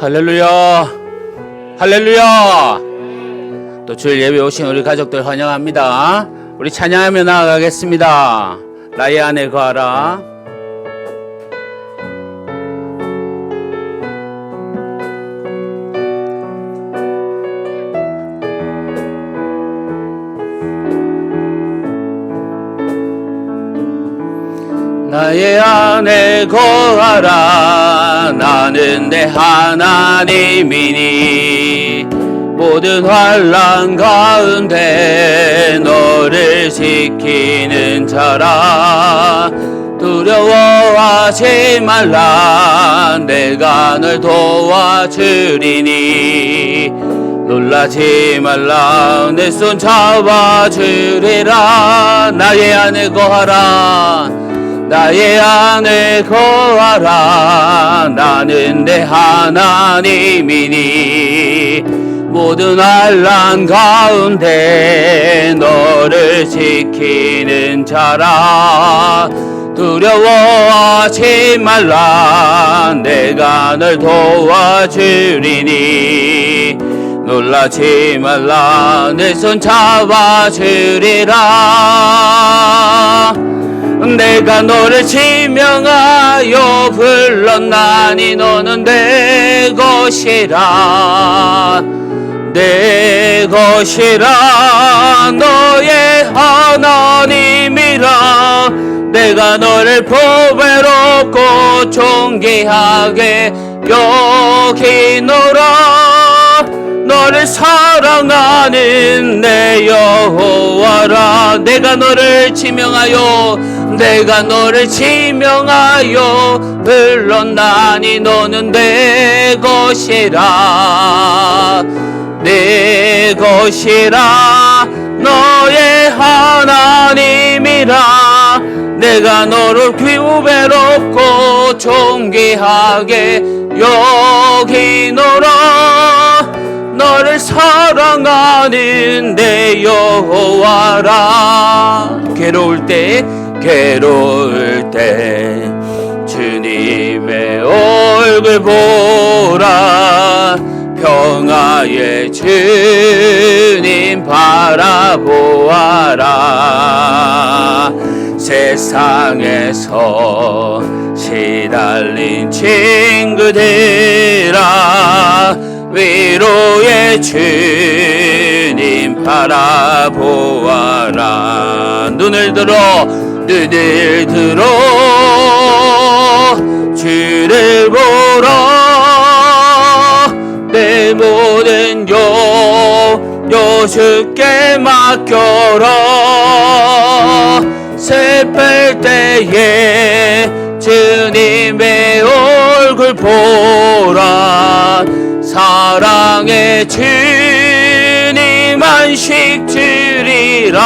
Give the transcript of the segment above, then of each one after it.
할렐루야, 할렐루야. 또 주일 예배 오신 우리 가족들 환영합니다. 우리 찬양하며 나아가겠습니다. 나의 안에 거하라. 나의 안에 거하라. 나는 내 하나님이니 모든 환난 가운데 너를 지키는 자라. 두려워하지 말라. 내가 널 도와주리니 놀라지 말라. 내 손 잡아주리라. 나의 안에 거하라. 나의 안에 거하라. 나는 내 하나님이니 모든 환난 가운데 너를 지키는 자라. 두려워하지 말라. 내가 널 도와주리니 놀라지 말라. 내 손 잡아주리라. 내가 너를 지명하여 불렀나니 너는 내 것이라. 내 것이라. 너의 하나님이라. 내가 너를 보배롭고 존귀하게 여기노라. 너를 사랑하는 내 여호와라. 내가 너를 지명하여 불렀나니 너는 내 것이라. 내 것이라. 너의 하나님이라. 내가 너를 구배롭고 존귀하게 여기노라. 너를 사랑하는 내 여호와라. 괴로울 때 주님의 얼굴 보라. 평화의 주님 바라보아라. 세상에서 시달린 친구들아, 위로의 주님 바라보아라. 눈을 들어 주를 보라. 내 모든 주께 맡겨라. 슬플 때에 주님의 얼굴 보라. 사랑의 주님 안식 주리라.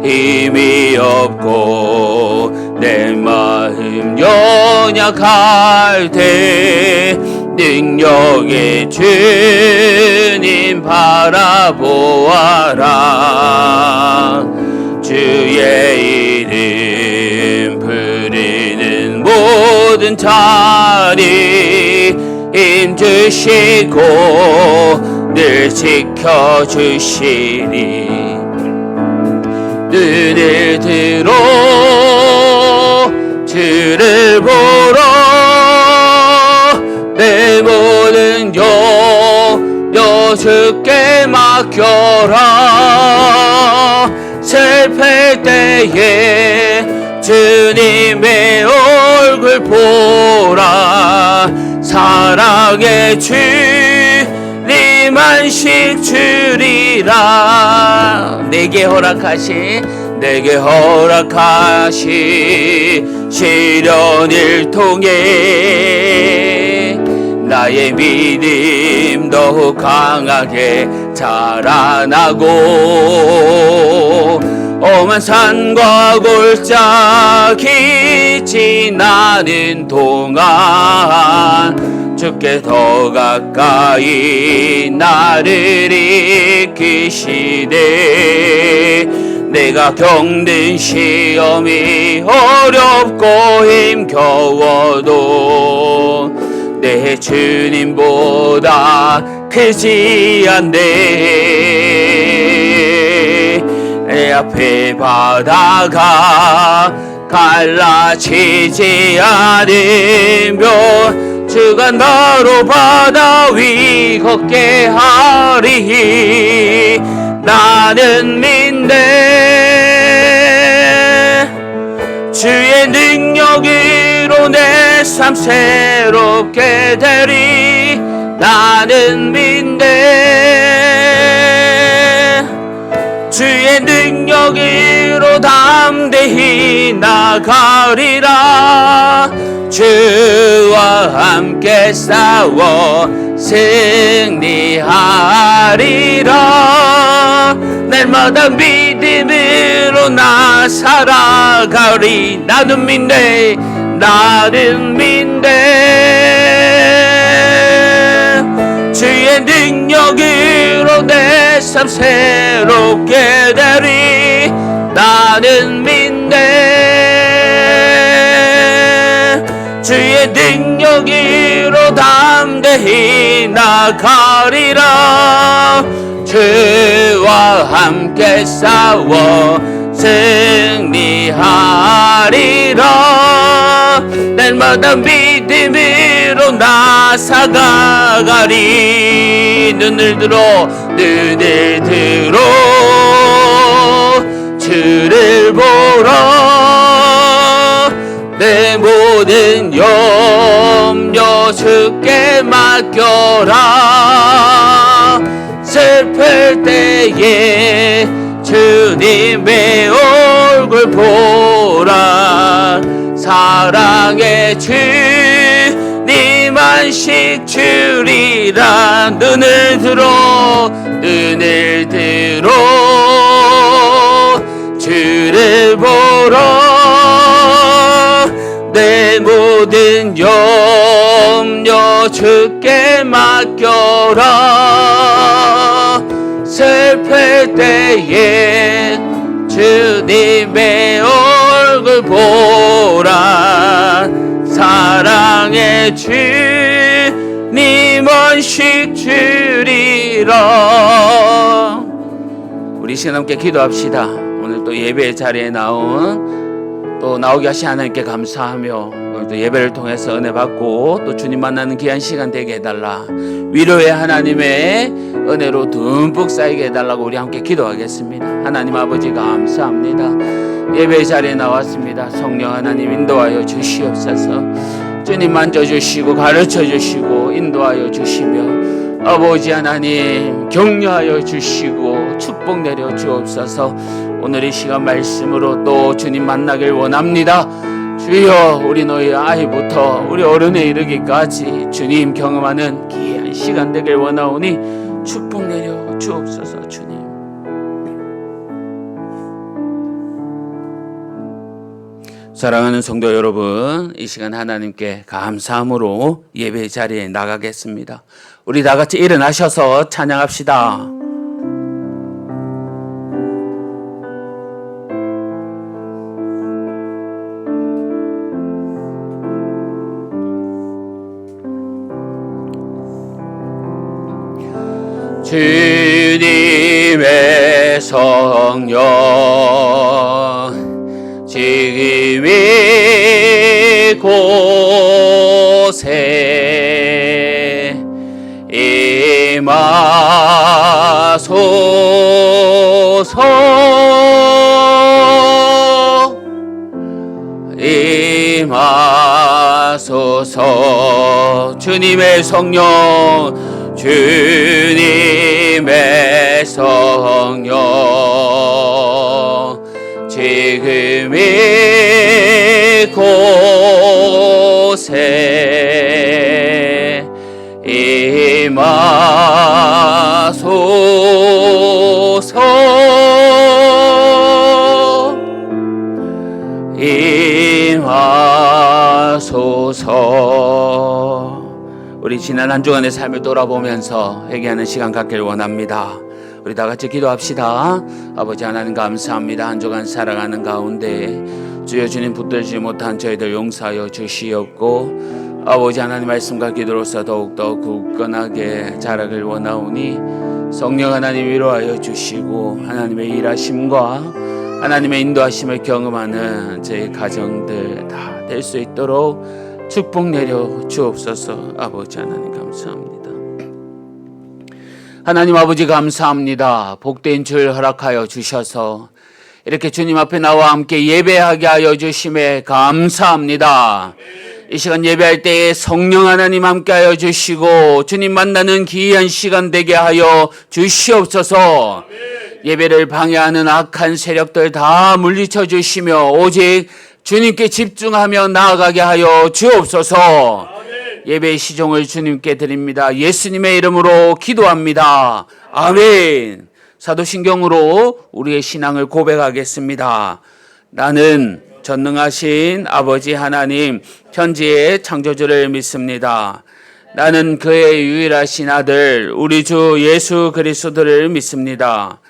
힘이 없고 내 마음 연약할 때 능력의 주님 바라보아라. 주의 이름 부르는 모든 자리 힘주시고 늘 지켜주시리. 눈을 들어 주를 보러. 내 모든 주께 맡겨라. 슬플 때에 주님의 얼굴 보라. 사랑의 주님 안식 주리라. 내게 허락하신 시련을 통해 나의 믿음 더욱 강하게 자라나고 험한 산과 골짜기 지나는 동안 주께 더 가까이 나를 이끄시네. 내가 겪는 시험이 어렵고 힘겨워도 내 주님보다 크지 않네. 내 앞에 바다가 갈라지지 않으며 주가 나로 바다 위 걷게 하리. 나는 믿네. 주의 능력으로 내 삶 새롭게 되리. 나는 믿네. 주의 능력으로 담대히 나가리라. 주와 함께 싸워 승리하리라. 날마다 믿음으로 나 살아가리. 나는 믿네. 나는 믿네. 주의 능력으로 내 삶 새롭게 되리. 나는 믿네. 주의 능력으로 담대히 나가리라. 주와 함께 싸워 승리하리라. 날마다 믿음으로 나아가리. 눈을 들어 주를 보러 내 모든 염려 주께 맡겨라. 슬플 때에 주님의 얼굴 보라. 사랑의 주님 안식 주리라. 눈을 들어 주를 보러 내 모든 염려 주께 맡겨라. 슬플 때에 주님의 얼굴 보라. 사랑의 주님 안식 주리라. 우리 시간 함께 기도합시다. 오늘 또 예배 자리에 나오게 하신 하나님께 감사하며 오늘 또 예배를 통해서 은혜 받고 또 주님 만나는 귀한 시간 되게 해달라. 위로의 하나님의 은혜로 듬뿍 쌓이게 해달라고 우리 함께 기도하겠습니다. 하나님 아버지 감사합니다. 예배 자리에 나왔습니다. 성령 하나님 인도하여 주시옵소서. 주님 만져주시고 가르쳐주시고 인도하여 주시며 아버지 하나님 격려하여 주시고 축복 내려 주옵소서. 오늘 이 시간 말씀으로 또 주님 만나길 원합니다. 주여, 우리 너희 아이부터 우리 어른에 이르기까지 주님 경험하는 귀한 시간 되길 원하오니 축복 내려 주옵소서. 주님, 사랑하는 성도 여러분, 이 시간 하나님께 감사함으로 예배 자리에 나가겠습니다. 우리 다 같이 일어나셔서 찬양합시다. 주님의 성령 지금 이곳에 임하소서. 주님의 성령 주님의 성령 지금 이곳에 임하소서. 우리 지난 한 주간의 삶을 돌아보면서 회개하는 시간 갖길 원합니다. 우리 다 같이 기도합시다. 아버지 하나님 감사합니다. 한 주간 살아가는 가운데 주여 주님 붙들지 못한 저희들 용서하여 주시옵고 아버지 하나님 말씀과 기도로서 더욱더 굳건하게 자라길 원하오니 성령 하나님 위로하여 주시고 하나님의 일하심과 하나님의 인도하심을 경험하는 저희 가정들 다 될 수 있도록 축복 내려 주옵소서. 아버지 하나님 감사합니다. 하나님 아버지 감사합니다. 복된 줄 허락하여 주셔서 이렇게 주님 앞에 나와 함께 예배하게 하여 주심에 감사합니다. 이 시간 예배할 때에 성령 하나님 함께 하여 주시고 주님 만나는 귀한 시간 되게 하여 주시옵소서. 예배를 방해하는 악한 세력들 다 물리쳐 주시며 오직 주님께 집중하며 나아가게 하여 주옵소서. 예배의 시종을 주님께 드립니다. 예수님의 이름으로 기도합니다. 아멘. 사도신경으로 우리의 신앙을 고백하겠습니다. 나는 전능하신 아버지 하나님 천지의 창조주를 믿습니다. 나는 그의 유일하신 아들 우리 주 예수 그리스도를 믿습니다.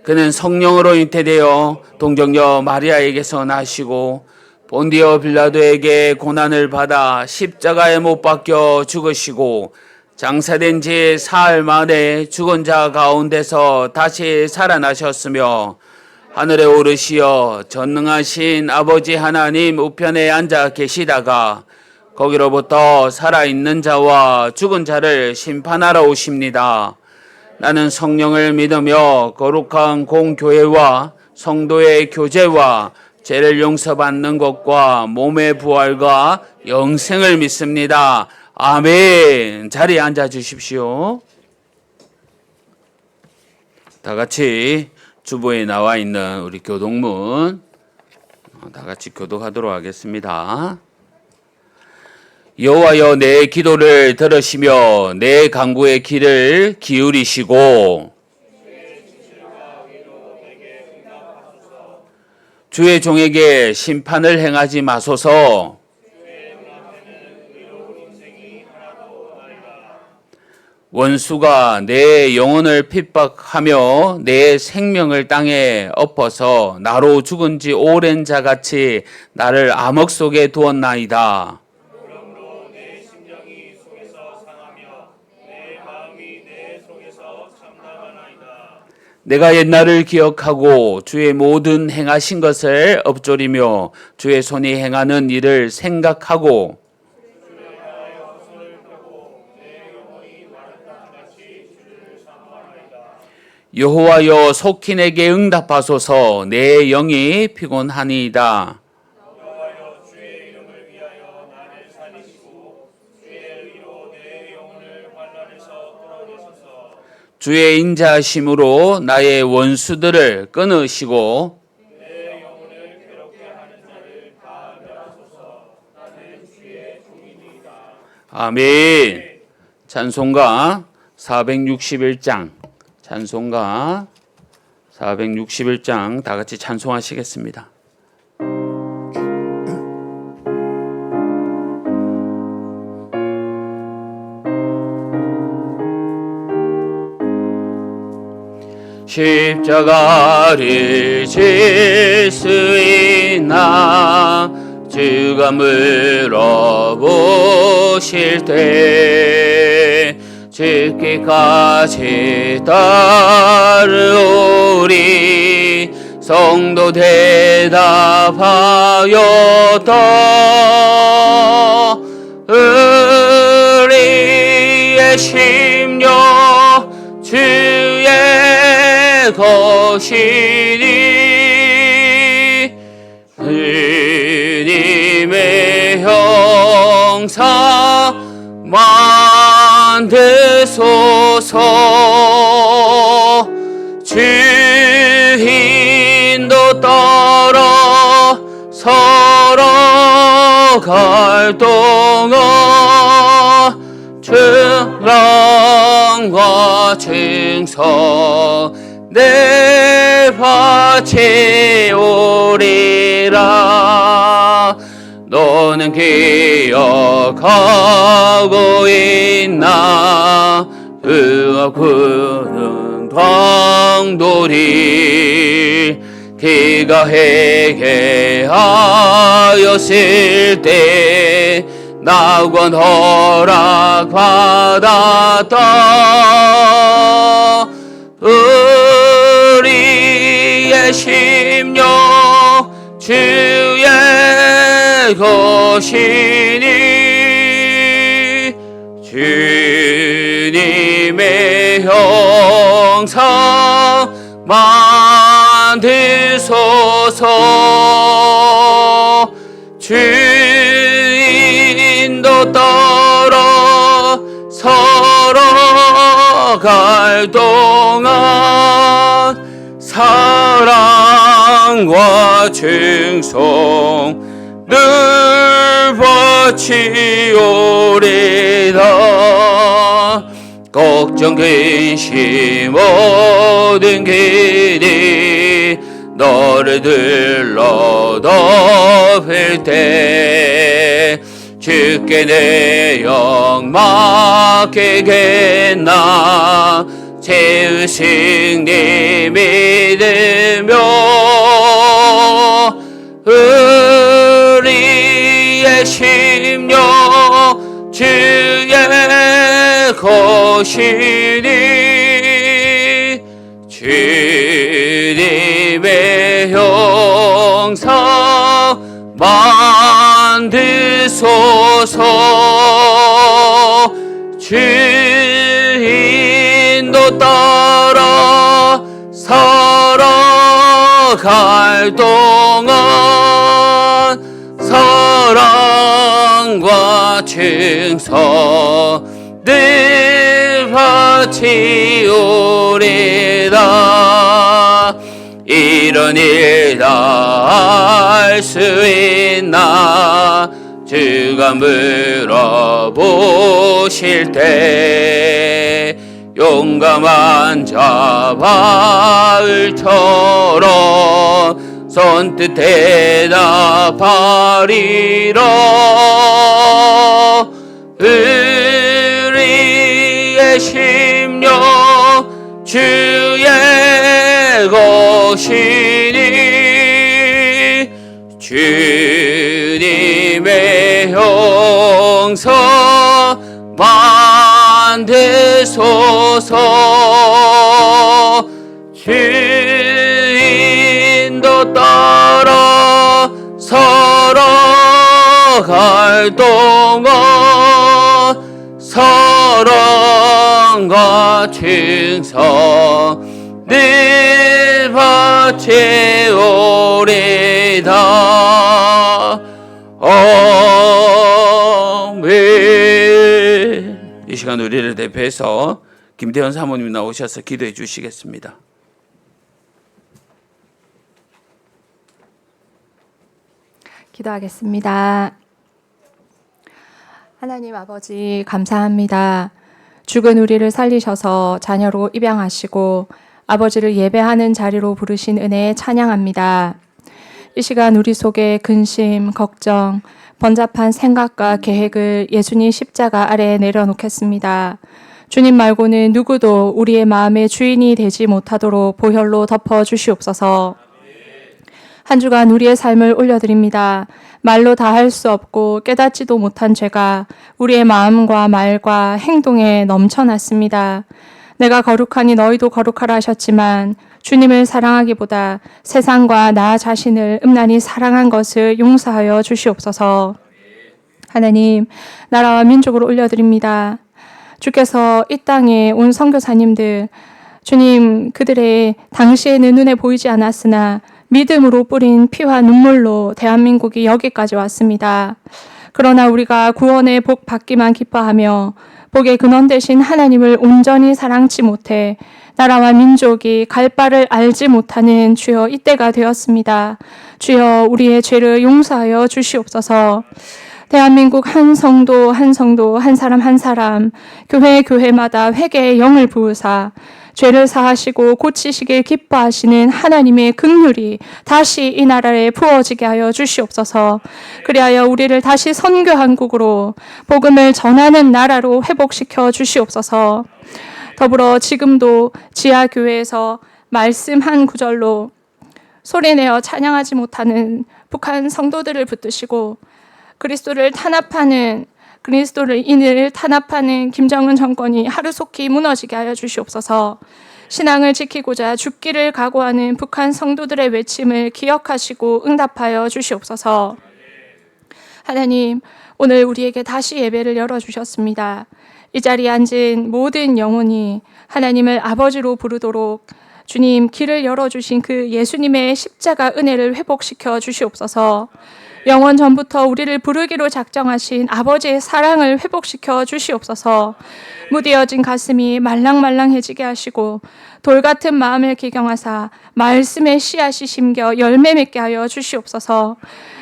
그는 성령으로 잉태되어 동정녀 마리아에게서 나시고 본디오 빌라도에게 고난을 받아 십자가에 못 박혀 죽으시고 장사된 지 사흘 만에 죽은 자 가운데서 다시 살아나셨으며 하늘에 오르시어 전능하신 아버지 하나님 우편에 앉아 계시다가 거기로부터 살아있는 자와 죽은 자를 심판하러 오십니다. 나는 성령을 믿으며 거룩한 공교회와 성도의 교제와 죄를 용서받는 것과 몸의 부활과 영생을 믿습니다. 아멘. 자리에 앉아 주십시오. 다 같이 주보에 나와 있는 우리 교독문 다 같이 교독하도록 하겠습니다. 여호와여 내 기도를 들으시며 내 간구의 귀를 기울이시고 주의 종에게 심판을 행하지 마소서. 원수가 내 영혼을 핍박하며 내 생명을 땅에 엎어서 나로 죽은 지 오랜 자같이 나를 암흑 속에 두었나이다. 그러므로 내 심장이 속에서 상하며 내 마음이 내 속에서 참담하나이다. 내가 옛날을 기억하고 주의 모든 행하신 것을 엎조리며 주의 손이 행하는 일을 생각하고 여호와여 속히 내게 응답하소서. 내 영이 피곤하니이다. 여호와여 주의 이름을 위하여 나를 살리시고 주의 의로 내 영혼을 환난에서 끌어내소서. 주의 인자하심으로 나의 원수들을 끊으시고 내 영혼을 괴롭게 하는 자를 다 멸하소서. 나는 주의 종이니이다. 아멘. 찬송가 461장 찬송가 461장 다 같이 찬송하시겠습니다. 십자가를 질 수 있나 주가 물어보실 때 죽기까지 따르오리. 성도 대답하였다. 우리의 심령 주의 것이니 주님의 형상 만드소서. 주인도 따라 살아갈 동안 충랑과 충성 내 바치오리라. 너는 기억하고 있나 그가 구는 강도리. 그가 회개하였을 때 낙원 허락받았다. 우리의 심령 주의 것이니 주님의 형상 만드소서. 주인도 따라 살아갈 동안 사랑과 충성 늘 바치오리다. 걱정 근심 모든 길이 너를 들러 덮을 때 주께 내 영 맡기겠나. 제우승리 믿으며 우리의 심령 주의 것이니 주님의 형상 만드소서. 주인도 따라 살아갈 동안 사랑과 충성 늘 바치오리다. 이런 일 다 할 수 있나. 주가 물어보실 때 용감한 자 바울처럼 선뜻 대답하리라. 우리의 심령 주의 것이니 주님의 형상 만드소서. 주인도 따라 살아갈 동안 사랑과 충성 늘 바치오리다. 아멘. 이 시간 우리를 대표해서 김대현 사모님 나오셔서 기도해 주시겠습니다. 기도하겠습니다. 하나님 아버지 감사합니다. 죽은 우리를 살리셔서 자녀로 입양하시고 아버지를 예배하는 자리로 부르신 은혜에 찬양합니다. 이 시간 우리 속에 근심, 걱정, 번잡한 생각과 계획을 예수님 십자가 아래에 내려놓겠습니다. 주님 말고는 누구도 우리의 마음의 주인이 되지 못하도록 보혈로 덮어 주시옵소서. 한 주간 우리의 삶을 올려드립니다. 말로 다 할 수 없고 깨닫지도 못한 죄가 우리의 마음과 말과 행동에 넘쳐났습니다. 내가 거룩하니 너희도 거룩하라 하셨지만 주님을 사랑하기보다 세상과 나 자신을 음란히 사랑한 것을 용서하여 주시옵소서. 하나님, 나라와 민족을 올려드립니다. 주께서 이 땅에 온 선교사님들, 주님 그들의 당시에는 눈에 보이지 않았으나 믿음으로 뿌린 피와 눈물로 대한민국이 여기까지 왔습니다. 그러나 우리가 구원의 복 받기만 기뻐하며 복의 근원 되신 하나님을 온전히 사랑치 못해 나라와 민족이 갈 바를 알지 못하는 주여 이때가 되었습니다. 주여 우리의 죄를 용서하여 주시옵소서. 대한민국 한 성도 한 사람 한 사람 교회마다 회개의 영을 부으사 죄를 사하시고 고치시길 기뻐하시는 하나님의 긍휼이 다시 이 나라에 부어지게 하여 주시옵소서. 그리하여 우리를 다시 선교한국으로 복음을 전하는 나라로 회복시켜 주시옵소서. 더불어 지금도 지하교회에서 말씀 한 구절로 소리내어 찬양하지 못하는 북한 성도들을 붙드시고 그리스도를 탄압하는 그리스도를 인을 탄압하는 김정은 정권이 하루속히 무너지게 하여 주시옵소서. 신앙을 지키고자 죽기를 각오하는 북한 성도들의 외침을 기억하시고 응답하여 주시옵소서. 하나님, 오늘 우리에게 다시 예배를 열어주셨습니다. 이 자리에 앉은 모든 영혼이 하나님을 아버지로 부르도록 주님 길을 열어주신 그 예수님의 십자가 은혜를 회복시켜 주시옵소서. 영원 전부터 우리를 부르기로 작정하신 아버지의 사랑을 회복시켜 주시옵소서. 무뎌진 가슴이 말랑말랑해지게 하시고 돌 같은 마음을 기경하사 말씀의 씨앗이 심겨 열매 맺게 하여 주시옵소서.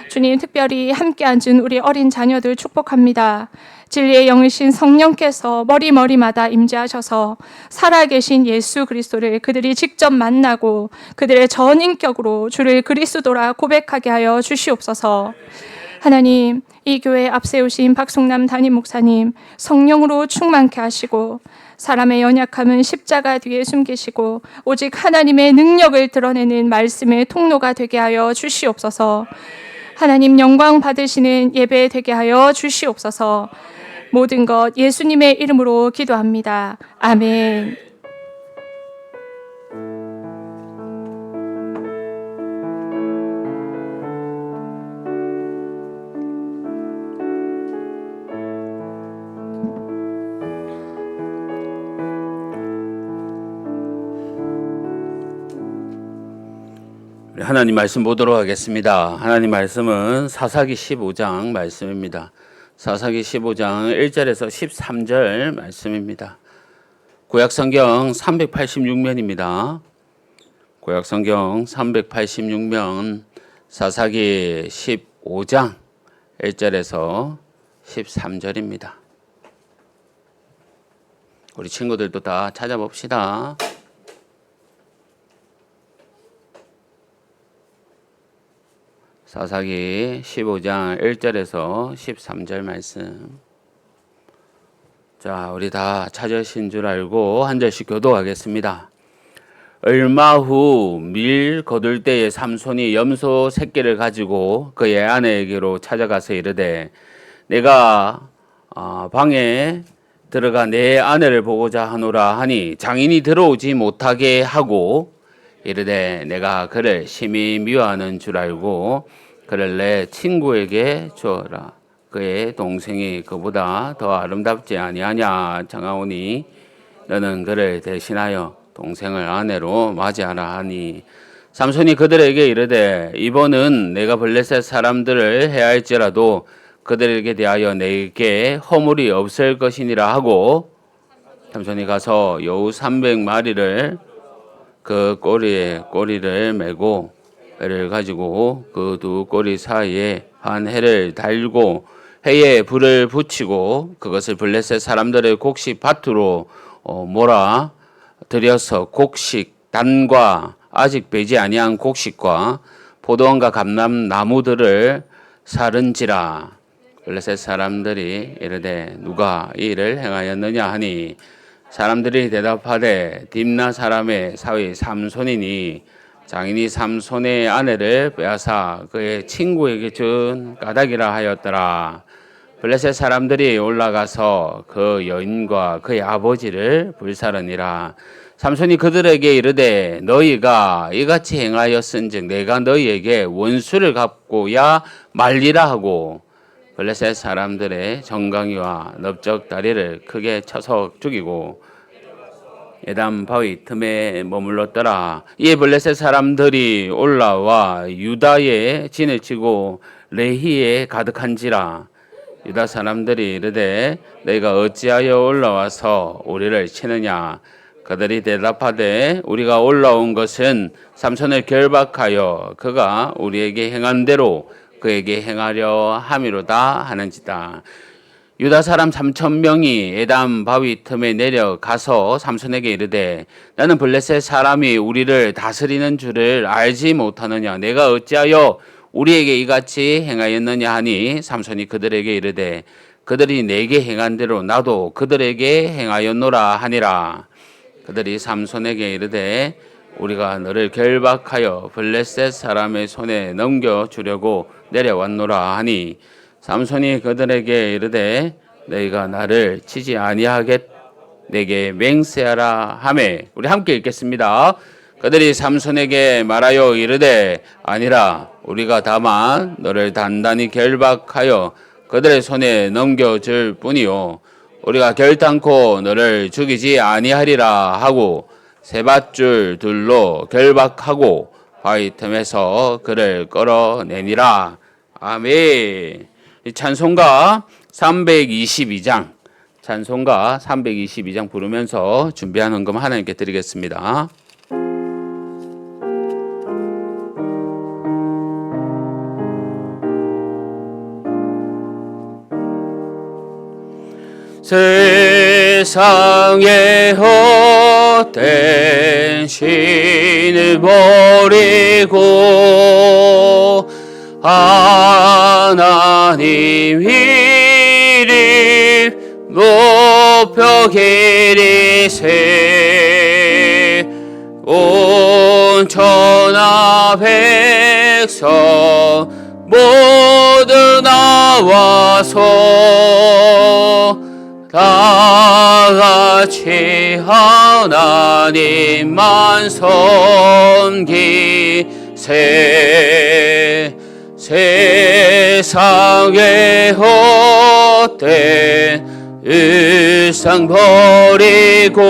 주님, 특별히 함께 앉은 우리 어린 자녀들 축복합니다. 진리의 영이신 성령께서 머리마다 임재하셔서 살아계신 예수 그리스도를 그들이 직접 만나고 그들의 전인격으로 주를 그리스도라 고백하게 하여 주시옵소서. 하나님, 이 교회 앞세우신 박송남 담임 목사님 성령으로 충만케 하시고 사람의 연약함은 십자가 뒤에 숨기시고 오직 하나님의 능력을 드러내는 말씀의 통로가 되게 하여 주시옵소서. 하나님 영광 받으시는 예배 되게 하여 주시옵소서. 모든 것 예수님의 이름으로 기도합니다. 아멘. 하나님 말씀 보도록 하겠습니다. 하나님 말씀은 사사기 15장 말씀입니다. 사사기 15장 1절에서 13절 말씀입니다. 구약성경 386면입니다. 구약성경 386면 사사기 15장 1절에서 13절입니다. 우리 친구들도 다 찾아봅시다. 사사기 15장 1절에서 13절 말씀. 자, 우리 다 찾으신 줄 알고 한 절씩 교도하겠습니다. 얼마 후 밀 거둘 때에 삼손이 염소 새끼를 가지고 그의 아내에게로 찾아가서 이르되 내가 방에 들어가 내 아내를 보고자 하노라 하니 장인이 들어오지 못하게 하고 이르되 내가 그를 심히 미워하는 줄 알고 그를 내 친구에게 주어라. 그의 동생이 그보다 더 아름답지 아니하냐 청하오니 너는 그를 대신하여 동생을 아내로 맞이하라 하니 삼손이 그들에게 이르되 이번은 내가 블레셋 사람들을 해할지라도 그들에게 대하여 내게 허물이 없을 것이니라 하고 삼손이 가서 여우 300마리를 그 꼬리에 꼬리를 메고 배를 가지고 그 두 꼬리 사이에 한 해를 달고 해에 불을 붙이고 그것을 블레셋 사람들의 곡식 밭으로 몰아 들여서 곡식 단과 아직 배지 아니한 곡식과 포도원과 감람 나무들을 사른지라. 블레셋 사람들이 이르되 누가 이 일을 행하였느냐 하니 사람들이 대답하되 딥나 사람의 사위 삼손이니 장인이 삼손의 아내를 빼앗아 그의 친구에게 준 까닭이라 하였더라. 블레셋 사람들이 올라가서 그 여인과 그의 아버지를 불사르니라. 삼손이 그들에게 이르되 너희가 이같이 행하였은즉 내가 너희에게 원수를 갚고야 말리라 하고 블레셋 사람들의 정강이와 넓적 다리를 크게 쳐서 죽이고 에담 바위 틈에 머물렀더라. 이에 블레셋 사람들이 올라와 유다에 진을 치고 레히에 가득한지라. 유다 사람들이 이르되 너희가 어찌하여 올라와서 우리를 치느냐. 그들이 대답하되 우리가 올라온 것은 삼손을 결박하여 그가 우리에게 행한 대로 그에게 행하려 함이로다 하는지다. 유다 사람 3,000명이 에담 바위 틈에 내려가서 삼손에게 이르되 나는 블레셋 사람이 우리를 다스리는 줄을 알지 못하느냐. 내가 어찌하여 우리에게 이같이 행하였느냐 하니 삼손이 그들에게 이르되 그들이 내게 행한 대로 나도 그들에게 행하였노라 하니라. 그들이 삼손에게 이르되 우리가 너를 결박하여 블레셋 사람의 손에 넘겨주려고 내려왔노라 하니 삼손이 그들에게 이르되 너희가 나를 치지 아니하겠 내게 맹세하라 하매. 우리 함께 읽겠습니다. 그들이 삼손에게 말하여 이르되 아니라 우리가 다만 너를 단단히 결박하여 그들의 손에 넘겨줄 뿐이요 우리가 결단코 너를 죽이지 아니하리라 하고 세 밧줄 둘로 결박하고 바위 틈에서 그를 끌어내니라. 아멘. 이 찬송가 322장 찬송가 322장 부르면서 준비한 헌금 하나님께 드리겠습니다. 세상의 헛된 신을 버리고 하나님 이름 높여 기리세. 온 천하 백성 모두 나와서 다같이 하나님만 섬기세. 세상의 헛된 일상 버리고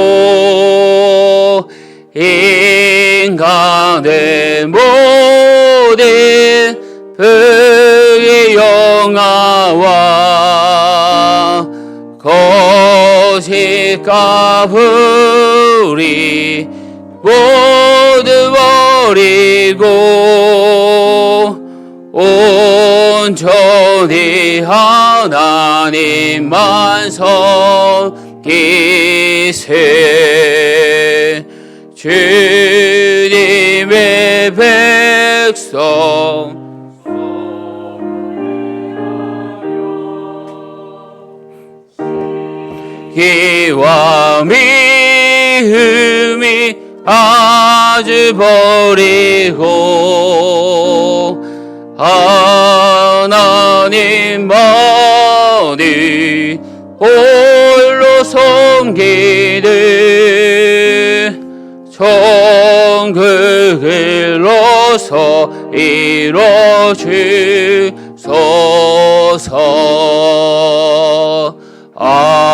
인간의 모든 불의 영화와 거짓 가부리 모두 버리고 온전히 하나님만 섬기세. 주님의 백성 기와 미움이 아주 버리고 하나님만이 홀로 섬기듯 천국으로서 이뤄주소서. 아멘.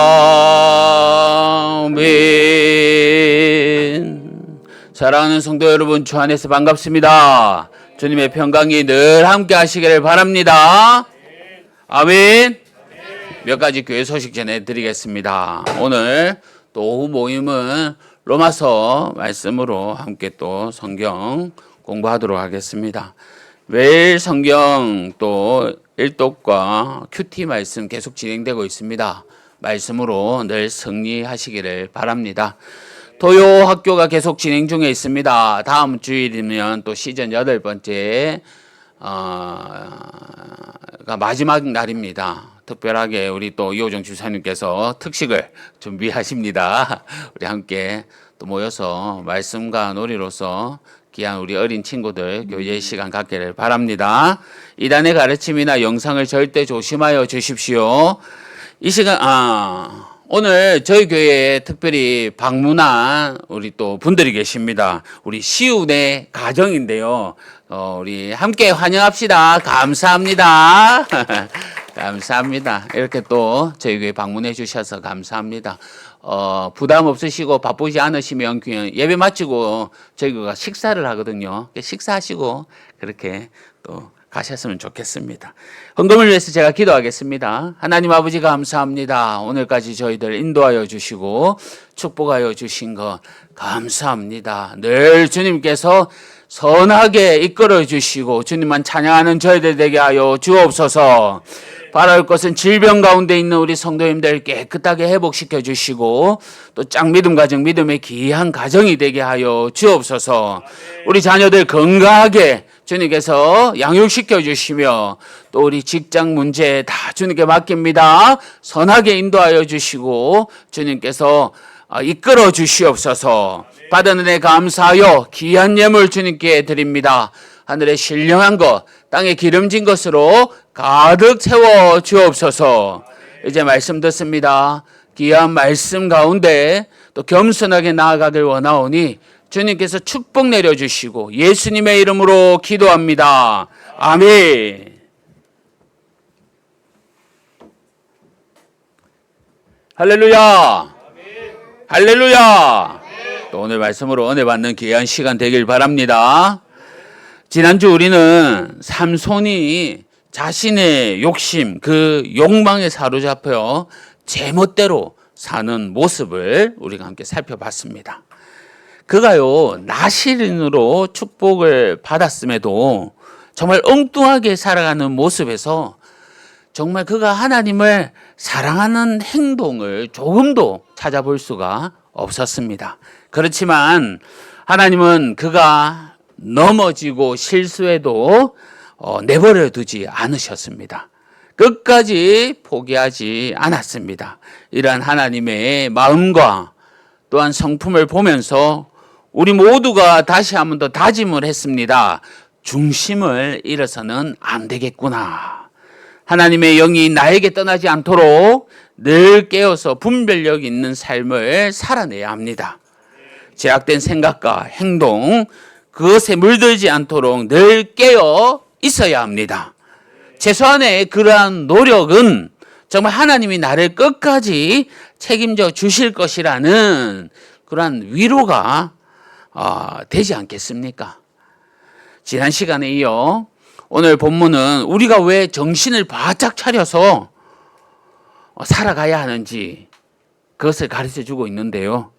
사랑하는 성도 여러분, 주 안에서 반갑습니다. 주님의 평강이 늘 함께 하시기를 바랍니다. 아멘. 몇 가지 교회 소식 전해드리겠습니다. 오늘 또 오후 모임은 로마서 말씀으로 함께 또 성경 공부하도록 하겠습니다. 매일 성경 또 일독과 큐티 말씀 계속 진행되고 있습니다. 말씀으로 늘 승리하시기를 바랍니다. 토요 학교가 계속 진행 중에 있습니다. 다음 주일이면 또 시즌 8번째 가 마지막 날입니다. 특별하게 우리 또 이호정 주사님께서 특식을 준비하십니다. 우리 함께 또 모여서 말씀과 놀이로서 귀한 우리 어린 친구들 교제 시간 갖기를 바랍니다. 이단의 가르침이나 영상을 절대 조심하여 주십시오. 이 시간 오늘 저희 교회에 특별히 방문한 우리 또 분들이 계십니다. 우리 시운의 가정인데요. 우리 함께 환영합시다. 감사합니다. 감사합니다. 이렇게 또 저희 교회 방문해 주셔서 감사합니다. 부담 없으시고 바쁘지 않으시면 그냥 예배 마치고 저희가 식사를 하거든요. 식사하시고 그렇게 또 가셨으면 좋겠습니다. 헌금을 위해서 제가 기도하겠습니다. 하나님 아버지 감사합니다. 오늘까지 저희들 인도하여 주시고 축복하여 주신 것 감사합니다. 늘 주님께서 선하게 이끌어 주시고 주님만 찬양하는 저희들 되게 하여 주옵소서. 바랄 것은 질병 가운데 있는 우리 성도님들 깨끗하게 회복시켜 주시고 또 짝믿음 가정 믿음의 귀한 가정이 되게 하여 주옵소서. 우리 자녀들 건강하게 주님께서 양육시켜 주시며 또 우리 직장 문제 다 주님께 맡깁니다. 선하게 인도하여 주시고 주님께서 이끌어 주시옵소서. 받은 은혜 감사하여 귀한 예물 주님께 드립니다. 하늘에 신령한 것, 땅에 기름진 것으로 가득 채워 주옵소서. 이제 말씀 듣습니다. 귀한 말씀 가운데 또 겸손하게 나아가길 원하오니 주님께서 축복 내려주시고 예수님의 이름으로 기도합니다. 아멘. 할렐루야. 할렐루야. 또 오늘 말씀으로 은혜 받는 귀한 시간 되길 바랍니다. 지난주 우리는 삼손이 자신의 욕심, 그 욕망에 사로잡혀 제멋대로 사는 모습을 우리가 함께 살펴봤습니다. 그가요, 나실인으로 축복을 받았음에도 정말 엉뚱하게 살아가는 모습에서 정말 그가 하나님을 사랑하는 행동을 조금도 찾아볼 수가 없었습니다. 그렇지만 하나님은 그가 넘어지고 실수해도 내버려 두지 않으셨습니다. 끝까지 포기하지 않았습니다. 이러한 하나님의 마음과 또한 성품을 보면서 우리 모두가 다시 한 번 더 다짐을 했습니다. 중심을 잃어서는 안 되겠구나. 하나님의 영이 나에게 떠나지 않도록 늘 깨어서 분별력 있는 삶을 살아내야 합니다. 제약된 생각과 행동, 그것에 물들지 않도록 늘 깨어 있어야 합니다. 최소한의 그러한 노력은 정말 하나님이 나를 끝까지 책임져 주실 것이라는 그러한 위로가 되지 않겠습니까? 지난 시간에 이어 오늘 본문은 우리가 왜 정신을 바짝 차려서 살아가야 하는지 그것을 가르쳐 주고 있는데요.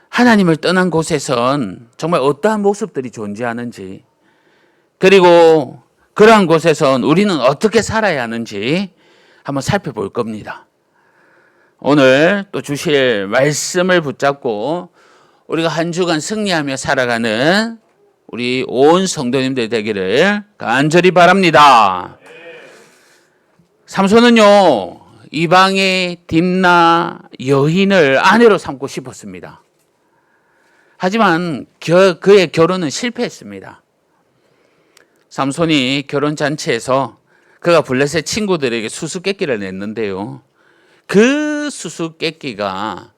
하나님을 떠난 곳에선 정말 어떠한 모습들이 존재하는지, 그리고 그러한 곳에선 우리는 어떻게 살아야 하는지 한번 살펴볼 겁니다. 오늘 또 주실 말씀을 붙잡고 우리가 한 주간 승리하며 살아가는 우리 온 성도님들 되기를 간절히 바랍니다. 삼손은요, 이방의 딥나 여인을 아내로 삼고 싶었습니다. 하지만 그의 결혼은 실패했습니다. 삼손이 결혼잔치에서 그가 블레셋 친구들에게 수수께끼를 냈는데요. 그 수수께끼가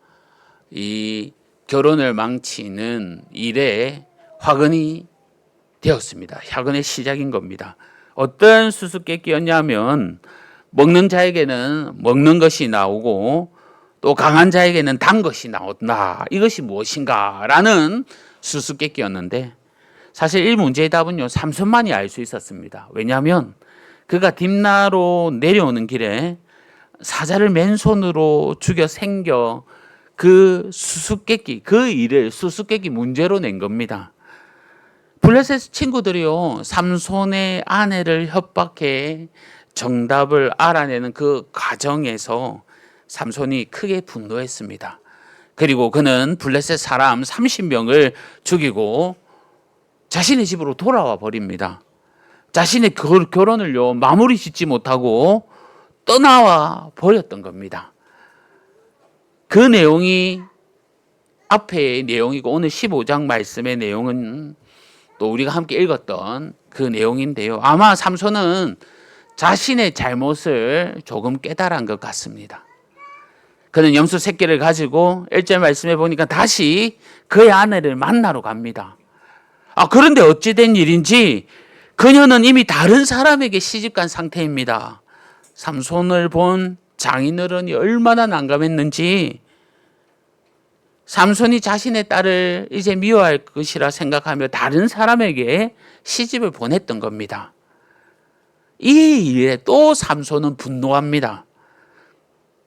이 결혼을 망치는 일에 화근이 되었습니다. 화근의 시작인 겁니다. 어떤 수수께끼였냐면 먹는 자에게는 먹는 것이 나오고 또 강한 자에게는 단 것이 나온다. 이것이 무엇인가? 라는 수수께끼였는데 사실 이 문제의 답은요, 삼손만이 알 수 있었습니다. 왜냐하면 그가 딥나로 내려오는 길에 사자를 맨손으로 죽여 생겨 그 수수께끼, 그 일을 수수께끼 문제로 낸 겁니다. 블레셋 친구들이요, 삼손의 아내를 협박해 정답을 알아내는 그 과정에서 삼손이 크게 분노했습니다. 그리고 그는 블레셋 사람 30명을 죽이고 자신의 집으로 돌아와 버립니다. 자신의 결혼을요, 마무리 짓지 못하고 떠나와 버렸던 겁니다. 그 내용이 앞의 내용이고 오늘 15장 말씀의 내용은 또 우리가 함께 읽었던 그 내용인데요. 아마 삼손은 자신의 잘못을 조금 깨달은 것 같습니다. 그는 염소 새끼를 가지고 1절 말씀해 보니까 다시 그의 아내를 만나러 갑니다. 그런데 어찌된 일인지 그녀는 이미 다른 사람에게 시집간 상태입니다. 삼손을 본 장인어른이 얼마나 난감했는지 삼손이 자신의 딸을 이제 미워할 것이라 생각하며 다른 사람에게 시집을 보냈던 겁니다. 이 일에 또 삼손은 분노합니다.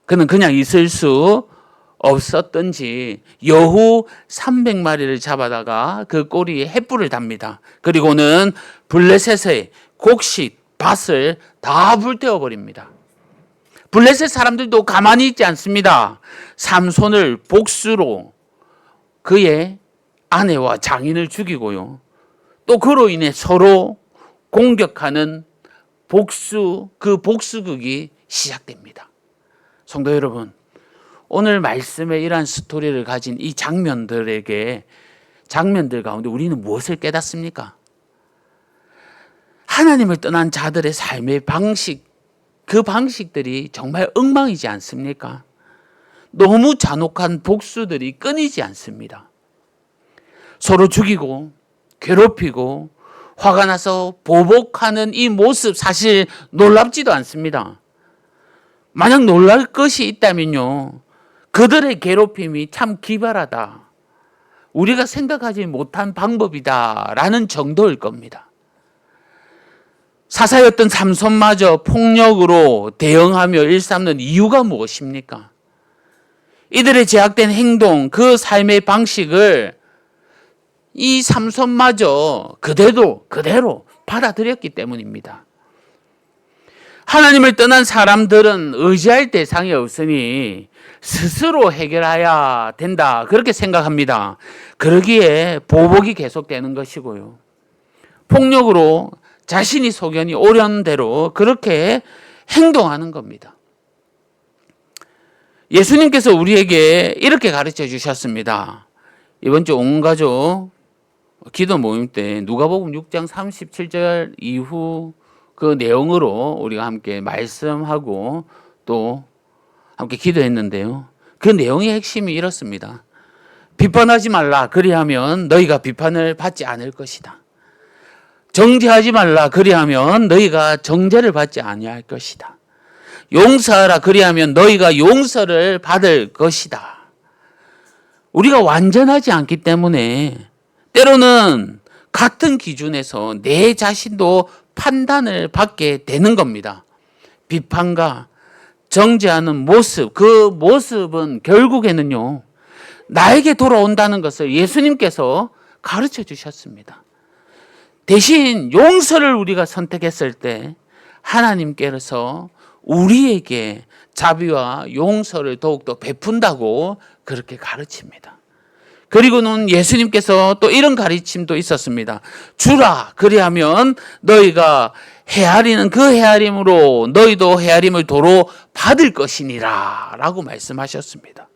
그는 그냥 있을 수 없었던지 여우 300마리를 잡아다가 그 꼬리에 횃불을 답니다. 그리고는 블레셋의 곡식, 밭을 다 불태워버립니다. 블레셋 사람들도 가만히 있지 않습니다. 삼손을 복수로 그의 아내와 장인을 죽이고요. 또 그로 인해 서로 공격하는 그 복수극이 시작됩니다. 성도 여러분, 오늘 말씀에 이러한 스토리를 가진 이 장면들 가운데 우리는 무엇을 깨닫습니까? 하나님을 떠난 자들의 삶의 방식, 그 방식들이 정말 엉망이지 않습니까? 너무 잔혹한 복수들이 끊이지 않습니다. 서로 죽이고 괴롭히고 화가 나서 보복하는 이 모습 사실 놀랍지도 않습니다. 만약 놀랄 것이 있다면요, 그들의 괴롭힘이 참 기발하다, 우리가 생각하지 못한 방법이다라는 정도일 겁니다. 사사였던 삼손마저 폭력으로 대응하며 일삼는 이유가 무엇입니까? 이들의 제약된 행동, 그 삶의 방식을 이 삼손마저 그대로 받아들였기 때문입니다. 하나님을 떠난 사람들은 의지할 대상이 없으니 스스로 해결해야 된다, 그렇게 생각합니다. 그러기에 보복이 계속되는 것이고요, 폭력으로 자신이 소견이 오려는 대로 그렇게 행동하는 겁니다. 예수님께서 우리에게 이렇게 가르쳐 주셨습니다. 이번 주 온 가족 기도 모임 때 누가복음 6장 37절 이후 그 내용으로 우리가 함께 말씀하고 또 함께 기도했는데요, 그 내용의 핵심이 이렇습니다. 비판하지 말라, 그리하면 너희가 비판을 받지 않을 것이다. 정죄하지 말라, 그리하면 너희가 정죄를 받지 아니할 것이다. 용서하라, 그리하면 너희가 용서를 받을 것이다. 우리가 완전하지 않기 때문에 때로는 같은 기준에서 내 자신도 판단을 받게 되는 겁니다. 비판과 정죄하는 모습, 그 모습은 결국에는요, 나에게 돌아온다는 것을 예수님께서 가르쳐 주셨습니다. 대신 용서를 우리가 선택했을 때 하나님께서 우리에게 자비와 용서를 더욱더 베푼다고 그렇게 가르칩니다. 그리고는 예수님께서 또 이런 가르침도 있었습니다. 주라, 그리하면 너희가 헤아리는 그 헤아림으로 너희도 헤아림을 도로 받을 것이니라 라고 말씀하셨습니다.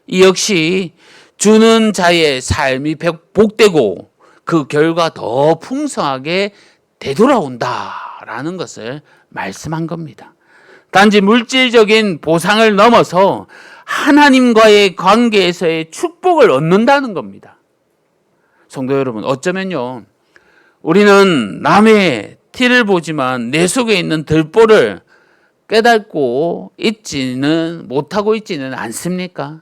이 역시 주는 자의 삶이 복되고 그 결과 더 풍성하게 되돌아온다라는 것을 말씀한 겁니다. 단지 물질적인 보상을 넘어서 하나님과의 관계에서의 축복을 얻는다는 겁니다. 성도 여러분, 어쩌면요, 우리는 남의 티를 보지만 내 속에 있는 들보를 깨닫고 못하고 있지는 않습니까?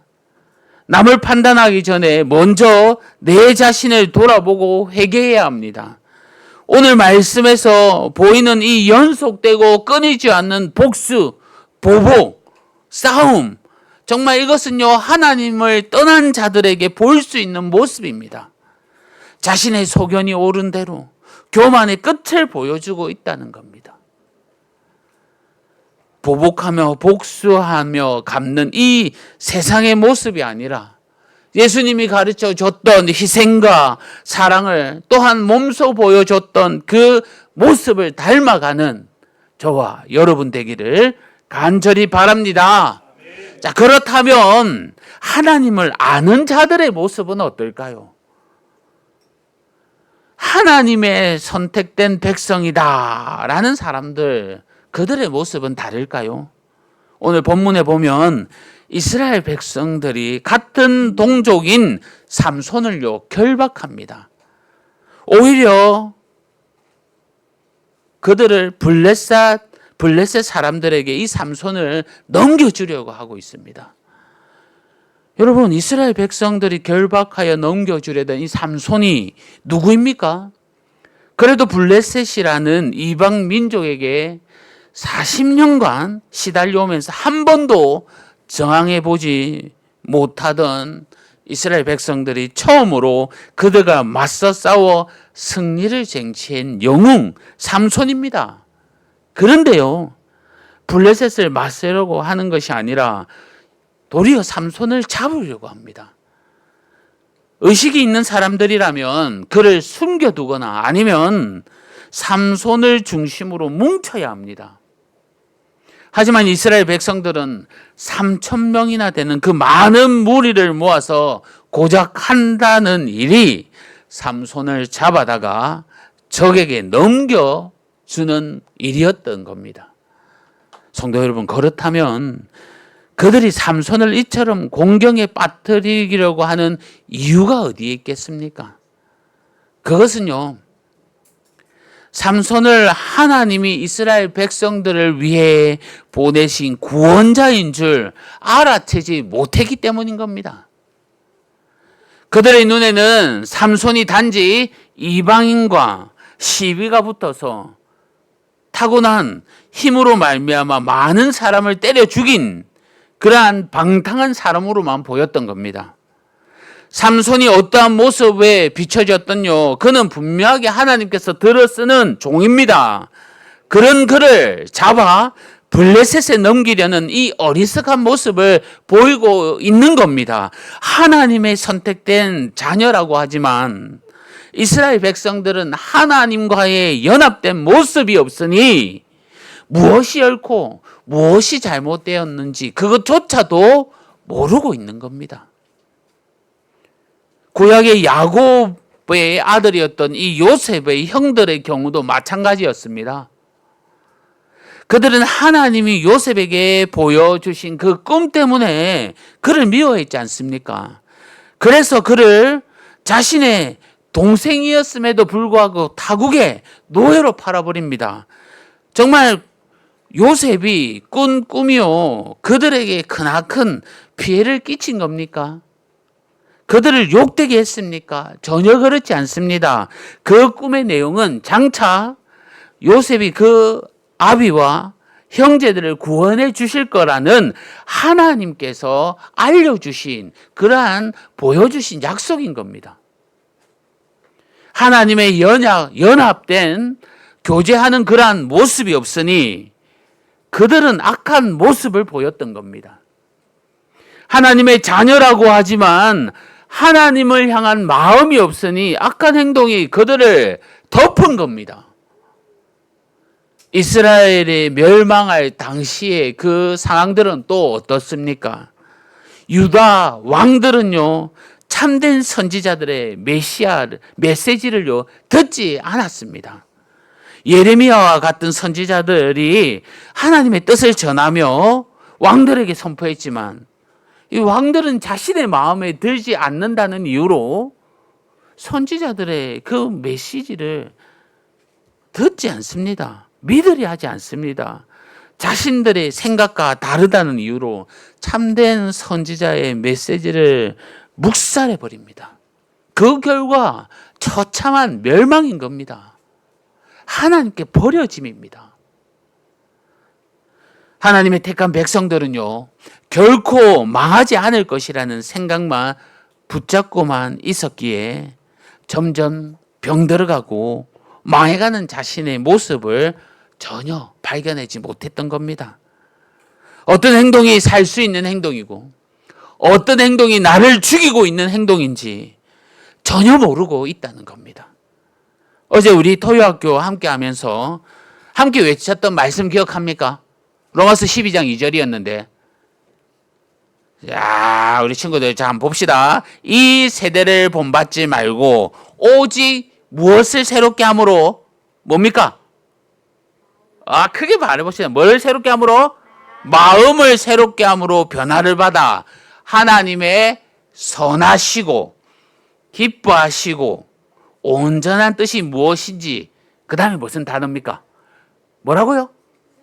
남을 판단하기 전에 먼저 내 자신을 돌아보고 회개해야 합니다. 오늘 말씀에서 보이는 이 연속되고 끊이지 않는 복수, 보복, 싸움, 정말 이것은요, 하나님을 떠난 자들에게 볼 수 있는 모습입니다. 자신의 소견이 옳은 대로 교만의 끝을 보여주고 있다는 겁니다. 보복하며 복수하며 갚는 이 세상의 모습이 아니라 예수님이 가르쳐 줬던 희생과 사랑을 또한 몸소 보여줬던 그 모습을 닮아가는 저와 여러분 되기를 간절히 바랍니다. 자, 그렇다면 하나님을 아는 자들의 모습은 어떨까요? 하나님의 선택된 백성이다라는 사람들, 그들의 모습은 다를까요? 오늘 본문에 보면 이스라엘 백성들이 같은 동족인 삼손을요, 결박합니다. 오히려 그들을 블레셋 사람들에게 이 삼손을 넘겨주려고 하고 있습니다. 여러분, 이스라엘 백성들이 결박하여 넘겨주려던 이 삼손이 누구입니까? 그래도 블레셋이라는 이방 민족에게 40년간 시달려오면서 한 번도 저항해보지 못하던 이스라엘 백성들이 처음으로 그들과 맞서 싸워 승리를 쟁취한 영웅 삼손입니다. 그런데요, 블레셋을 맞서려고 하는 것이 아니라 도리어 삼손을 잡으려고 합니다. 의식이 있는 사람들이라면 그를 숨겨두거나 아니면 삼손을 중심으로 뭉쳐야 합니다. 하지만 이스라엘 백성들은 3,000명이나 되는 그 많은 무리를 모아서 고작 한다는 일이 삼손을 잡아다가 적에게 넘겨주는 일이었던 겁니다. 성도 여러분, 그렇다면 그들이 삼손을 이처럼 공경에 빠뜨리려고 하는 이유가 어디에 있겠습니까? 그것은요, 삼손을 하나님이 이스라엘 백성들을 위해 보내신 구원자인 줄 알아채지 못했기 때문인 겁니다. 그들의 눈에는 삼손이 단지 이방인과 시비가 붙어서 타고난 힘으로 말미암아 많은 사람을 때려 죽인 그러한 방탕한 사람으로만 보였던 겁니다. 삼손이 어떠한 모습에 비춰졌던요, 그는 분명하게 하나님께서 들어쓰는 종입니다. 그런 그를 잡아 블레셋에 넘기려는 이 어리석은 모습을 보이고 있는 겁니다. 하나님의 선택된 자녀라고 하지만 이스라엘 백성들은 하나님과의 연합된 모습이 없으니 무엇이 옳고 무엇이 잘못되었는지 그것조차도 모르고 있는 겁니다. 구약의 야곱의 아들이었던 이 요셉의 형들의 경우도 마찬가지였습니다. 그들은 하나님이 요셉에게 보여주신 그 꿈 때문에 그를 미워했지 않습니까? 그래서 그를 자신의 동생이었음에도 불구하고 타국의 노예로 팔아버립니다. 정말 요셉이 꾼 꿈이요, 그들에게 크나큰 피해를 끼친 겁니까? 그들을 욕되게 했습니까? 전혀 그렇지 않습니다. 그 꿈의 내용은 장차 요셉이 그 아비와 형제들을 구원해 주실 거라는 하나님께서 알려주신, 그러한 보여주신 약속인 겁니다. 하나님의 연합된 교제하는 그러한 모습이 없으니 그들은 악한 모습을 보였던 겁니다. 하나님의 자녀라고 하지만 하나님을 향한 마음이 없으니 악한 행동이 그들을 덮은 겁니다. 이스라엘이 멸망할 당시에 그 상황들은 또 어떻습니까? 유다 왕들은요, 참된 선지자들의 메시지를요 듣지 않았습니다. 예레미야와 같은 선지자들이 하나님의 뜻을 전하며 왕들에게 선포했지만 이 왕들은 자신의 마음에 들지 않는다는 이유로 선지자들의 그 메시지를 듣지 않습니다. 믿으려 하지 않습니다. 자신들의 생각과 다르다는 이유로 참된 선지자의 메시지를 묵살해 버립니다. 그 결과 처참한 멸망인 겁니다. 하나님께 버려짐입니다. 하나님의 택한 백성들은요, 결코 망하지 않을 것이라는 생각만 붙잡고만 있었기에 점점 병들어가고 망해가는 자신의 모습을 전혀 발견하지 못했던 겁니다. 어떤 행동이 살 수 있는 행동이고 어떤 행동이 나를 죽이고 있는 행동인지 전혀 모르고 있다는 겁니다. 어제 우리 토요학교 함께 하면서 함께 외쳤던 말씀 기억합니까? 로마서 12장 2절이었는데, 자, 우리 친구들 자 한번 봅시다. 이 세대를 본받지 말고 오직 무엇을 새롭게 함으로, 뭡니까? 크게 말해봅시다. 뭘 새롭게 함으로? 마음을 새롭게 함으로 변화를 받아 하나님의 선하시고 기뻐하시고 온전한 뜻이 무엇인지, 그 다음에 무슨 단어입니까? 뭐라고요?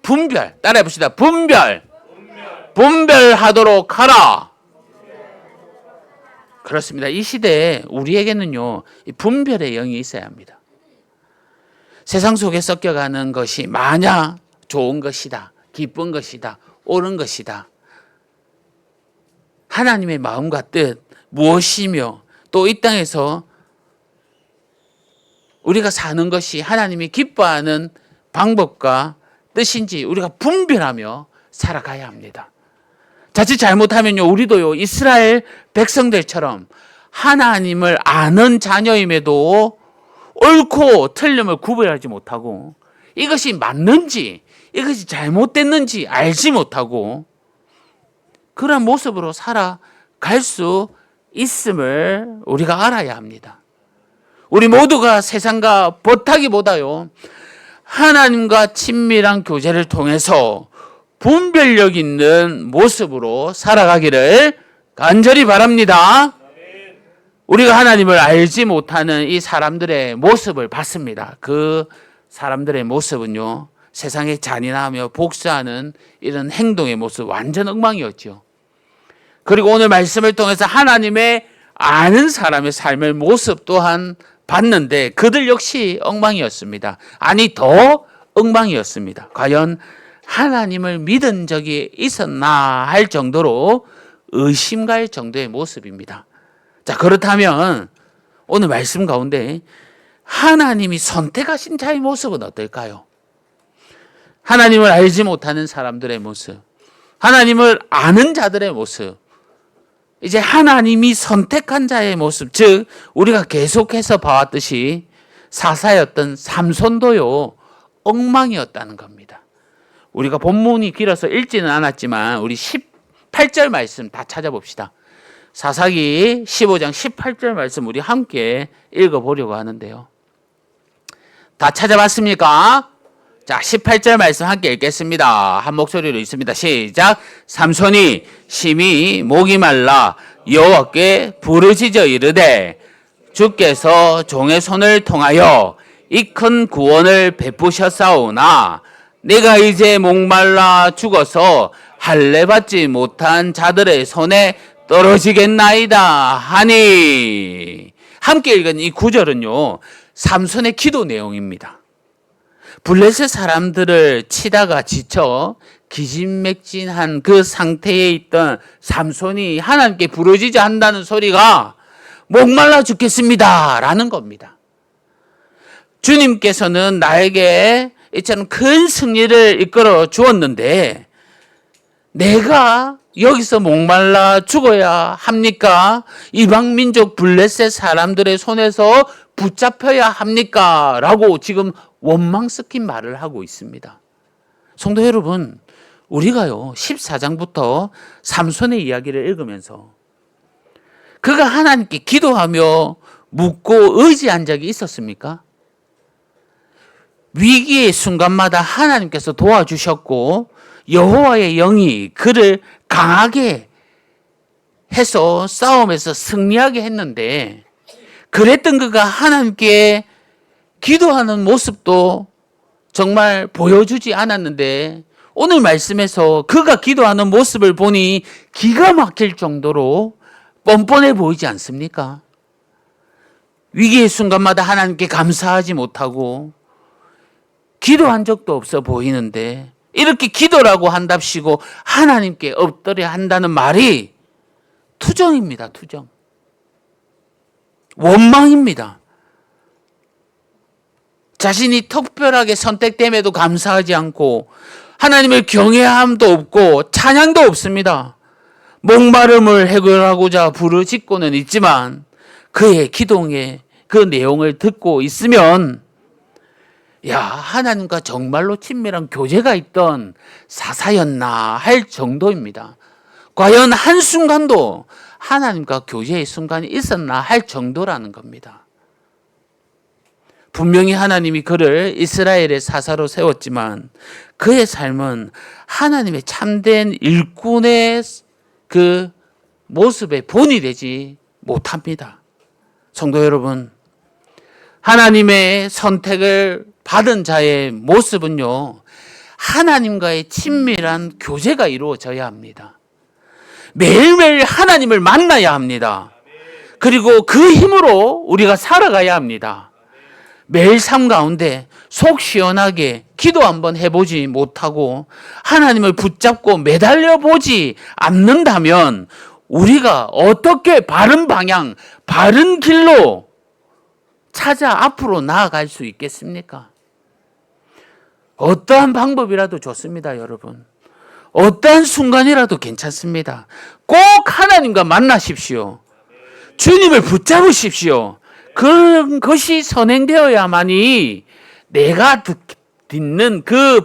분별. 따라해봅시다. 분별하도록 하라. 그렇습니다. 이 시대에 우리에게는요, 분별의 영이 있어야 합니다. 세상 속에 섞여가는 것이 마냥 좋은 것이다, 기쁜 것이다, 옳은 것이다, 하나님의 마음과 뜻 무엇이며 또 이 땅에서 우리가 사는 것이 하나님이 기뻐하는 방법과 뜻인지 우리가 분별하며 살아가야 합니다. 자칫 잘못하면요, 우리도요, 이스라엘 백성들처럼 하나님을 아는 자녀임에도 옳고 틀림을 구별하지 못하고 이것이 맞는지 이것이 잘못됐는지 알지 못하고 그런 모습으로 살아갈 수 있음을 우리가 알아야 합니다. 우리 모두가 세상과 버타기보다요, 하나님과 친밀한 교제를 통해서 분별력 있는 모습으로 살아가기를 간절히 바랍니다. 우리가 하나님을 알지 못하는 이 사람들의 모습을 봤습니다. 그 사람들의 모습은요, 세상에 잔인하며 복수하는 이런 행동의 모습 완전 엉망이었죠. 그리고 오늘 말씀을 통해서 하나님의 아는 사람의 삶의 모습 또한 봤는데 그들 역시 엉망이었습니다. 아니, 더 엉망이었습니다. 과연 하나님을 믿은 적이 있었나 할 정도로 의심갈 정도의 모습입니다. 자, 그렇다면 오늘 말씀 가운데 하나님이 선택하신 자의 모습은 어떨까요? 하나님을 알지 못하는 사람들의 모습, 하나님을 아는 자들의 모습, 이제 하나님이 선택한 자의 모습, 즉 우리가 계속해서 봐왔듯이 사사였던 삼손도요 엉망이었다는 겁니다. 우리가 본문이 길어서 읽지는 않았지만 우리 18절 말씀 다 찾아봅시다. 사사기 15장 18절 말씀 우리 함께 읽어보려고 하는데요. 다 찾아봤습니까? 자, 18절 말씀 함께 읽겠습니다. 한 목소리로 읽습니다. 시작. 삼손이 심히 목이 말라 여호와께 부르짖어 이르되 주께서 종의 손을 통하여 이 큰 구원을 베푸셨사오나 내가 이제 목말라 죽어서 할례 받지 못한 자들의 손에 떨어지겠나이다 하니. 함께 읽은 이 구절은요 삼손의 기도 내용입니다. 블레셋 사람들을 치다가 지쳐 기진맥진한 그 상태에 있던 삼손이 하나님께 부르짖어 한다는 소리가 목말라 죽겠습니다 라는 겁니다. 주님께서는 나에게 이처럼 큰 승리를 이끌어 주었는데 내가 여기서 목말라 죽어야 합니까? 이방 민족 블레셋 사람들의 손에서 붙잡혀야 합니까? 라고 지금 원망 섞인 말을 하고 있습니다. 성도 여러분, 우리가요 14장부터 삼손의 이야기를 읽으면서 그가 하나님께 기도하며 묻고 의지한 적이 있었습니까? 위기의 순간마다 하나님께서 도와주셨고 여호와의 영이 그를 강하게 해서 싸움에서 승리하게 했는데 그랬던 그가 하나님께 기도하는 모습도 정말 보여주지 않았는데 오늘 말씀에서 그가 기도하는 모습을 보니 기가 막힐 정도로 뻔뻔해 보이지 않습니까? 위기의 순간마다 하나님께 감사하지 못하고 기도한 적도 없어 보이는데 이렇게 기도라고 한답시고 하나님께 엎드려 한다는 말이 투정입니다. 투정. 원망입니다. 자신이 특별하게 선택됨에도 감사하지 않고 하나님을 경외함도 없고 찬양도 없습니다. 목마름을 해결하고자 부르짖고는 있지만 그의 기도의 그 내용을 듣고 있으면 야, 하나님과 정말로 친밀한 교제가 있던 사사였나 할 정도입니다. 과연 한순간도 하나님과 교제의 순간이 있었나 할 정도라는 겁니다. 분명히 하나님이 그를 이스라엘의 사사로 세웠지만 그의 삶은 하나님의 참된 일꾼의 그 모습의 본이 되지 못합니다. 성도 여러분, 하나님의 선택을 받은 자의 모습은요, 하나님과의 친밀한 교제가 이루어져야 합니다. 매일매일 하나님을 만나야 합니다. 그리고 그 힘으로 우리가 살아가야 합니다. 매일 삶 가운데 속 시원하게 기도 한번 해보지 못하고 하나님을 붙잡고 매달려 보지 않는다면 우리가 어떻게 바른 방향, 바른 길로 찾아 앞으로 나아갈 수 있겠습니까? 어떠한 방법이라도 좋습니다, 여러분. 어떠한 순간이라도 괜찮습니다. 꼭 하나님과 만나십시오. 주님을 붙잡으십시오. 그런 것이 선행되어야만이 내가 딛는 그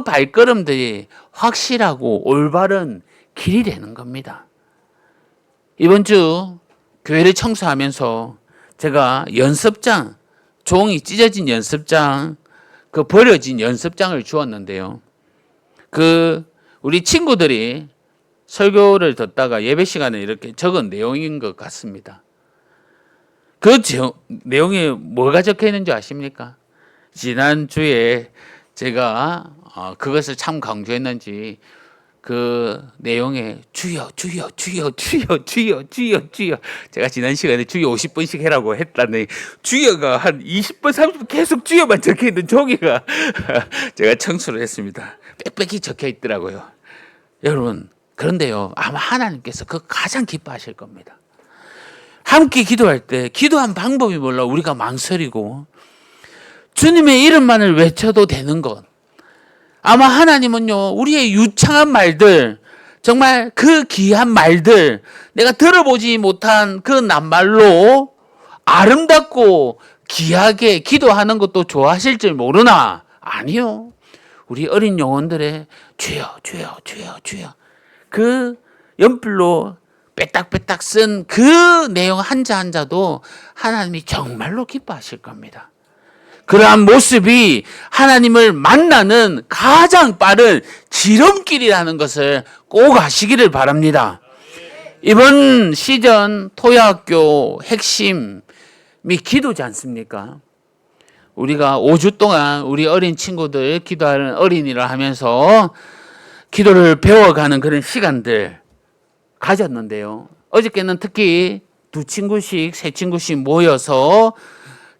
발걸음들이 확실하고 올바른 길이 되는 겁니다. 이번 주 교회를 청소하면서 제가 연습장, 종이 찢어진 연습장, 그 버려진 연습장을 주었는데요. 우리 친구들이 설교를 듣다가 예배 시간에 이렇게 적은 내용인 것 같습니다. 내용이 뭐가 적혀 있는 줄 아십니까? 지난주에 제가 그것을 참 강조했는지 그 내용에 주여 주여 주여 주여 주여 주여 주여, 제가 지난 시간에 주여 50번씩 해라고 했다니 주여가 한 20번 30번 계속 주여만 적혀있는 종이가 제가 청소를 했습니다. 빽빽히 적혀 있더라고요. 여러분, 그런데요, 아마 하나님께서 그거 가장 기뻐하실 겁니다. 함께 기도할 때 기도한 방법이 몰라 우리가 망설이고 주님의 이름만을 외쳐도 되는 것, 아마 하나님은요, 우리의 유창한 말들, 정말 그 귀한 말들, 내가 들어보지 못한 그 낱말로 아름답고 귀하게 기도하는 것도 좋아하실 줄 모르나? 아니요. 우리 어린 영혼들의 주여 주여 주여 주여, 그 연필로 빼딱빼딱 쓴 그 내용 한자 한자도 하나님이 정말로 기뻐하실 겁니다. 그러한 모습이 하나님을 만나는 가장 빠른 지름길이라는 것을 꼭 아시기를 바랍니다. 이번 시즌 토야학교 핵심이 기도지 않습니까? 우리가 5주 동안 우리 어린 친구들 기도하는 어린이를 하면서 기도를 배워가는 그런 시간들 가졌는데요. 어저께는 특히 2친구씩 3친구씩 모여서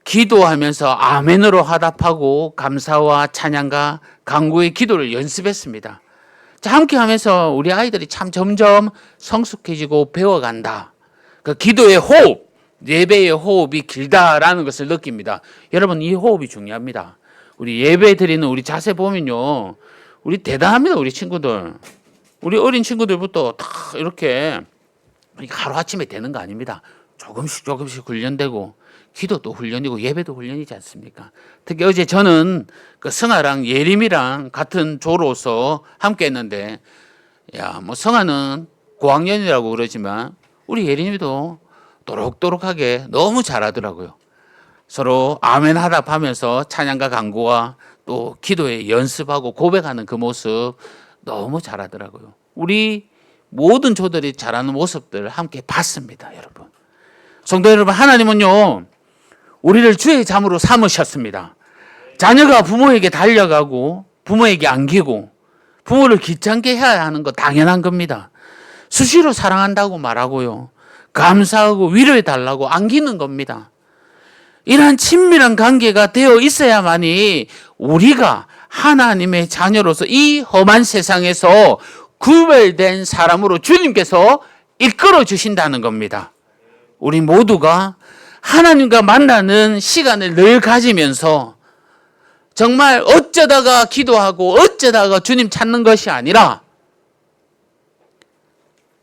기도하면서 아멘으로 화답하고 감사와 찬양과 간구의 기도를 연습했습니다. 자, 함께 하면서 우리 아이들이 참 점점 성숙해지고 배워간다. 그 기도의 호흡, 예배의 호흡이 길다라는 것을 느낍니다. 여러분, 이 호흡이 중요합니다. 우리 예배 드리는 우리 자세 보면요, 우리 대단합니다. 우리 친구들, 우리 어린 친구들부터 다 이렇게 하루아침에 되는 거 아닙니다. 조금씩 훈련되고, 기도도 훈련이고 예배도 훈련이지 않습니까? 특히 어제 저는 그 성아랑 예림이랑 같은 조로서 함께 했는데, 뭐 성아는 고학년이라고 그러지만 우리 예림이도 또록또록하게 너무 잘하더라고요. 서로 아멘 화답하면서 찬양과 간구와 또 기도에 연습하고 고백하는 그 모습 너무 잘하더라고요. 우리 모든 조들이 잘하는 모습들 함께 봤습니다, 여러분. 성도 여러분, 하나님은요, 우리를 주의 잠으로 삼으셨습니다. 자녀가 부모에게 달려가고 부모에게 안기고 부모를 귀찮게 해야 하는 거 당연한 겁니다. 수시로 사랑한다고 말하고요, 감사하고 위로해 달라고 안기는 겁니다. 이러한 친밀한 관계가 되어 있어야만이 우리가 하나님의 자녀로서 이 험한 세상에서 구별된 사람으로 주님께서 이끌어 주신다는 겁니다. 우리 모두가 하나님과 만나는 시간을 늘 가지면서 정말 어쩌다가 기도하고 어쩌다가 주님 찾는 것이 아니라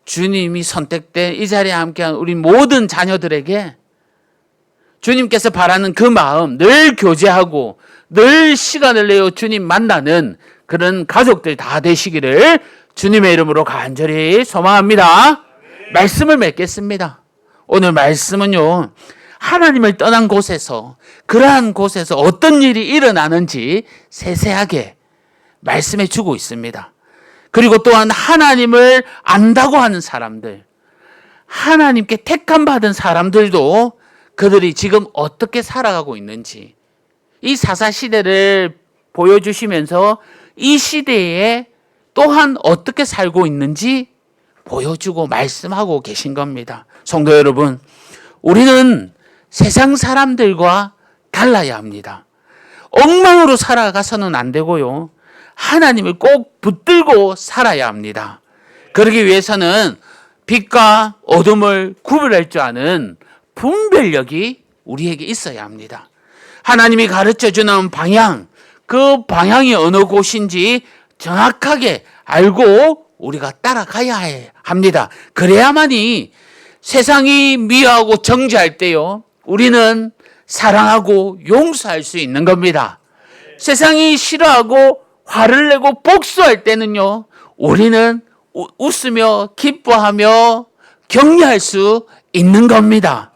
주님이 선택된 이 자리에 함께한 우리 모든 자녀들에게 주님께서 바라는 그 마음 늘 교제하고 늘 시간을 내어 주님 만나는 그런 가족들 다 되시기를 주님의 이름으로 간절히 소망합니다. 말씀을 맺겠습니다. 오늘 말씀은요, 하나님을 떠난 곳에서, 그러한 곳에서 어떤 일이 일어나는지 세세하게 말씀해 주고 있습니다. 그리고 또한 하나님을 안다고 하는 사람들, 하나님께 택함 받은 사람들도 그들이 지금 어떻게 살아가고 있는지 이 사사시대를 보여주시면서 이 시대에 또한 어떻게 살고 있는지 보여주고 말씀하고 계신 겁니다. 성도 여러분, 우리는 세상 사람들과 달라야 합니다. 엉망으로 살아가서는 안 되고요, 하나님을 꼭 붙들고 살아야 합니다. 그러기 위해서는 빛과 어둠을 구별할 줄 아는 분별력이 우리에게 있어야 합니다. 하나님이 가르쳐주는 방향, 그 방향이 어느 곳인지 정확하게 알고 우리가 따라가야 합니다. 그래야만이 세상이 미워하고 정죄할 때요, 우리는 사랑하고 용서할 수 있는 겁니다. 세상이 싫어하고 화를 내고 복수할 때는요, 우리는 웃으며 기뻐하며 격려할 수 있는 겁니다.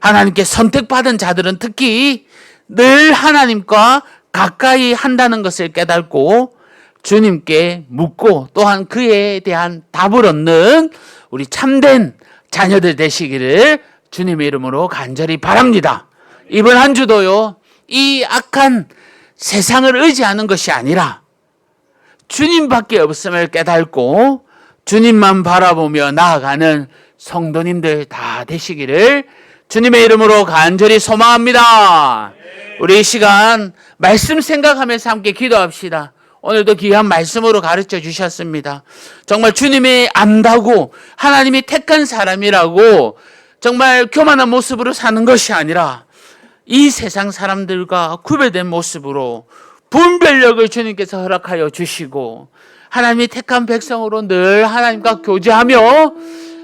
하나님께 선택받은 자들은 특히 늘 하나님과 가까이 한다는 것을 깨닫고 주님께 묻고 또한 그에 대한 답을 얻는 우리 참된 자녀들 되시기를 주님의 이름으로 간절히 바랍니다. 이번 한 주도요, 이 악한 세상을 의지하는 것이 아니라 주님밖에 없음을 깨닫고 주님만 바라보며 나아가는 성도님들 다 되시기를 주님의 이름으로 간절히 소망합니다. 우리 이 시간 말씀 생각하면서 함께 기도합시다. 오늘도 귀한 말씀으로 가르쳐 주셨습니다. 정말 주님이 안다고 하나님이 택한 사람이라고 정말 교만한 모습으로 사는 것이 아니라 이 세상 사람들과 구별된 모습으로 분별력을 주님께서 허락하여 주시고 하나님이 택한 백성으로 늘 하나님과 교제하며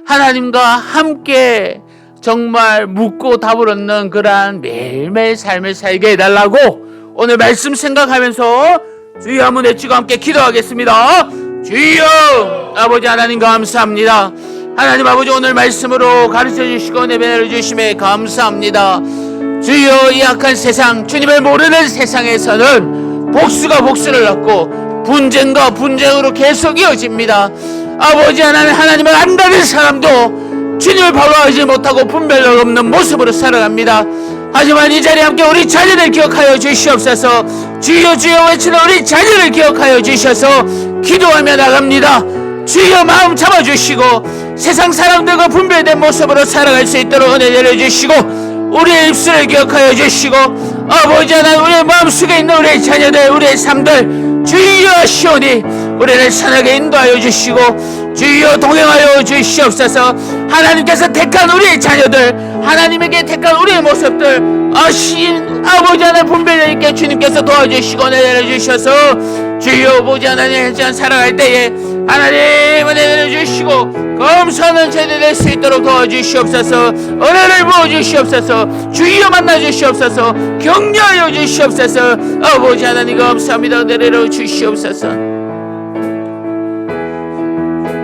하나님과 함께 정말 묻고 답을 얻는 그러한 매일매일 삶을 살게 해달라고 오늘 말씀 생각하면서 주여 한번 외치고 함께 기도하겠습니다. 주여 아버지 하나님 감사합니다. 하나님 아버지 오늘 말씀으로 가르쳐 주시고 내배를 주심에 감사합니다. 주여 이 악한 세상 주님을 모르는 세상에서는 복수가 복수를 얻고 분쟁과 분쟁으로 계속 이어집니다. 아버지 하나님을 안다는 사람도 주님을 바라보지 못하고 분별력 없는 모습으로 살아갑니다. 하지만 이 자리에 함께 우리 자녀를 기억하여 주시옵소서. 주여 주여 외치는 우리 자녀를 기억하여 주셔서 기도하며 나갑니다. 주여 마음 잡아주시고 세상 사람들과 분별된 모습으로 살아갈 수 있도록 은혜 내려주시고 우리의 입술을 기억하여 주시고 아버지 하나님 우리의 마음속에 있는 우리의 자녀들 우리의 삶들 주여 하시오니 우리를 선하게 인도하여 주시고 주여 동행하여 주시옵소서. 하나님께서 택한 우리의 자녀들 하나님에게 택한 우리의 모습들 아버지 하나님 분별력 있게 주님께서 도와주시고 내려주셔서 주여 아버지 하나님 살아갈 때에 하나님 은혜 내려주시고 검소한 제대 될 수 있도록 도와주시옵소서. 은혜를 부어주시옵소서. 주여 만나주시옵소서. 격려하여 주시옵소서. 아버지 하나님 감사합니다. 은혜를 주시옵소서.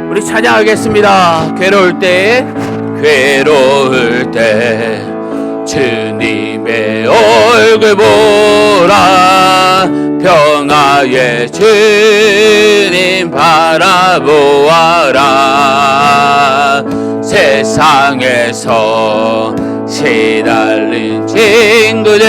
우리 찬양하겠습니다. 괴로울 때 주님의 얼굴 보라 평화의 주님 바라보아라. 세상에서 시달린 친구들아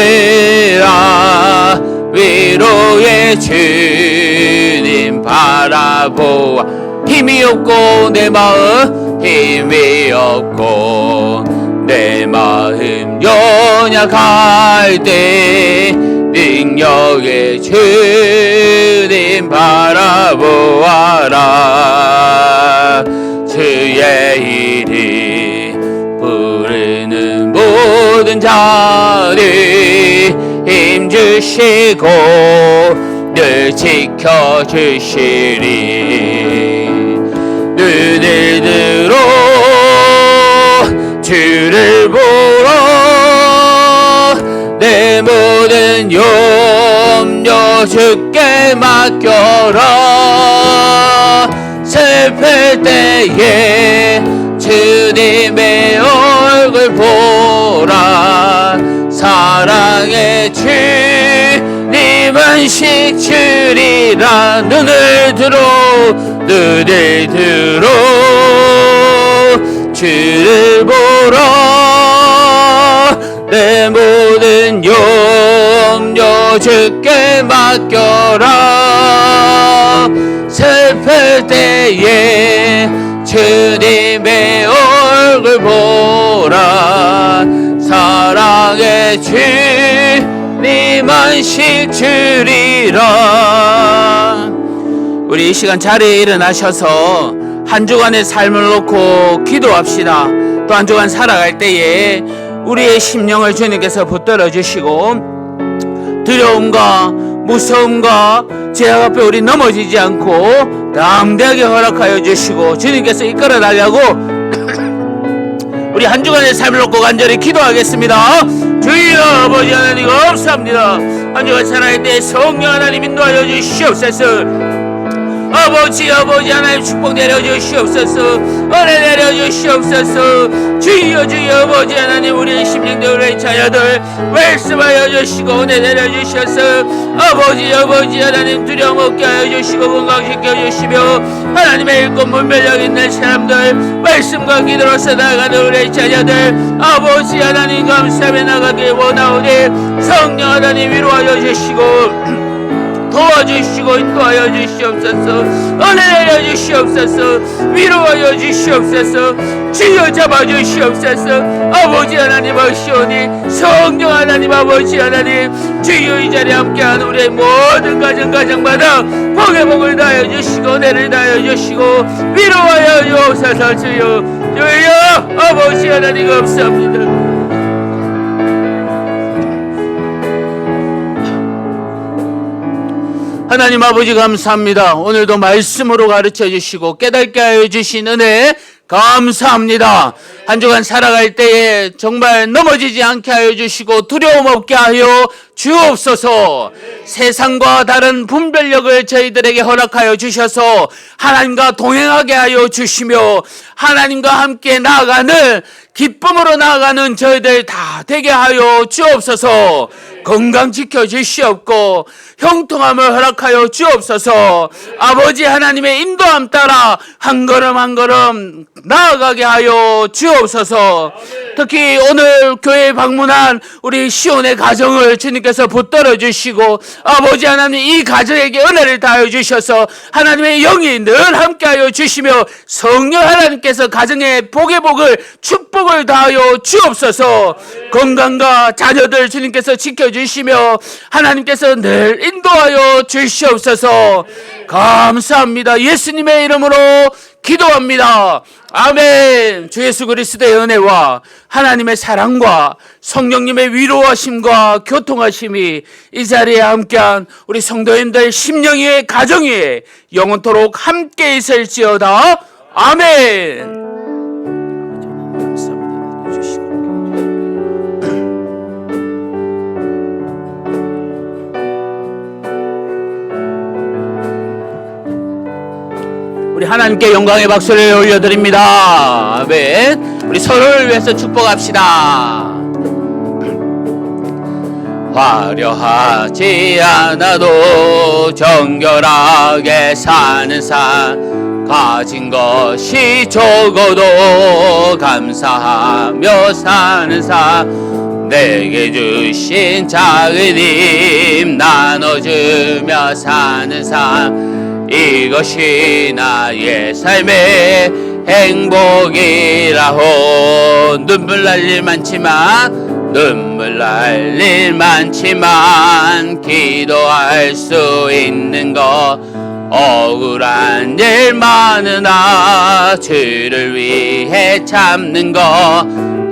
위로의 주님 바라보아. 힘이 없고 내 마음 힘이 없고 내 마음 연약할 때 능력의 주님 바라보아라. 주의 이름 부르는 모든 자들 힘주시고 늘 지켜주시리. 눈을 들어 주를 보러 내 모든 염려 주께 맡겨라. 슬플 때에 주님의 얼굴 보라. 사랑의 주님은 식주리라. 눈을 들어 주를 보러 내 모든 염려 주께 맡겨라. 슬플 때에 주님의 얼굴 보라. 사랑의 주님만 식주리라. 우리 이 시간 자리에 일어나셔서 한 주간의 삶을 놓고 기도합시다. 또 한 주간 살아갈 때에 우리의 심령을 주님께서 붙들어 주시고 두려움과 무서움과 죄악 앞에 우리 넘어지지 않고 담대하게 허락하여 주시고 주님께서 이끌어 달라고 우리 한 주간의 삶을 놓고 간절히 기도하겠습니다. 주여 아버지 하나님 감사합니다. 한 주간 살아갈 때 성령 하나님 인도하여 주시옵소서. 아버지 하나님 축복 내려주시옵소서. 은혜 내려주시옵소서. 주여 아버지 하나님 우리의 심령들 우리의 자녀들 말씀하여 주시고 은혜 내려주셔서 아버지 하나님 두려움 없게 하여 주시고 건강시켜 주시며 하나님의 일꾼 분별력 있는 사람들 말씀과 기도로 살아가는 우리의 자녀들 아버지 하나님 감사하며 나가길 원하오니 성령 하나님 위로하여 주시고 도와주시고 인도하여 주시옵소서. 은혜 내려 주시옵소서. 위로하여 주시옵소서. 주여 잡아주시옵소서. 아버지 하나님 하시오니 성령 하나님 아버지 하나님 주여 이 자리에 함께하는 우리의 모든 가정마다 복의 복을 다하여 주시고 은혜를 다하여 주시고 위로하여 주옵소서. 주여 아버지 하나님 감사합니다. 하나님 아버지 감사합니다. 오늘도 말씀으로 가르쳐 주시고 깨닫게 하여 주신 은혜 감사합니다. 한 주간 살아갈 때에 정말 넘어지지 않게 하여 주시고 두려움 없게 하여 주옵소서. 세상과 다른 분별력을 저희들에게 허락하여 주셔서 하나님과 동행하게 하여 주시며 하나님과 함께 나아가는 기쁨으로 나아가는 저희들 다 되게 하여 주옵소서. 건강 지켜 주시옵고 형통함을 허락하여 주옵소서. 아버지 하나님의 인도함 따라 한 걸음 한 걸음 나아가게 하여 주옵소서. 특히 오늘 교회에 방문한 우리 시온의 가정을 주님께서 붙들어 주시고 아버지 하나님 이 가정에게 은혜를 다하여 주셔서 하나님의 영이 늘 함께하여 주시며 성령 하나님께서 가정에 복의 복을 축복을 다하여 주옵소서. 건강과 자녀들 주님께서 지켜주시며 하나님께서 늘 인도하여 주시옵소서. 감사합니다. 예수님의 이름으로 기도합니다. 아멘. 주 예수 그리스도의 은혜와 하나님의 사랑과 성령님의 위로하심과 교통하심이 이 자리에 함께한 우리 성도님들 심령위에 가정위에 영원토록 함께 있을지어다. 아멘. 우리 하나님께 영광의 박수를 올려드립니다. 아멘. 우리 서로를 위해서 축복합시다. 화려하지 않아도 정결하게 사는 삶 가진 것이 적어도 감사하며 사는 삶 내게 주신 작은 힘 나눠주며 사는 삶 이것이 나의 삶의 행복이라고 눈물 날 일 많지만 기도할 수 있는 것 억울한 일 많으나 주를 위해 참는 것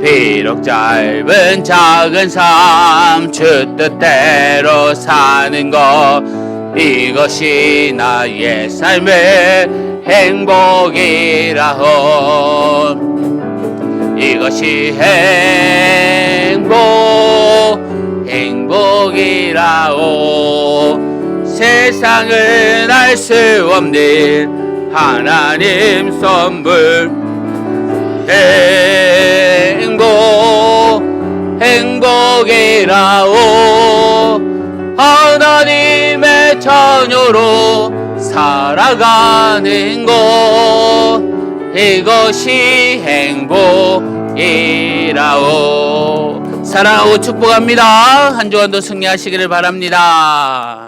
비록 짧은 작은 삶 주 뜻대로 사는 것 이것이 나의 삶의 행복이라오 이것이 행복이라오 세상은 알 수 없는 하나님 선물 행복이라오 하나님의 자녀로 살아가는 것 이것이 행복이라오 사랑하고 축복합니다. 한 주간도 승리하시기를 바랍니다.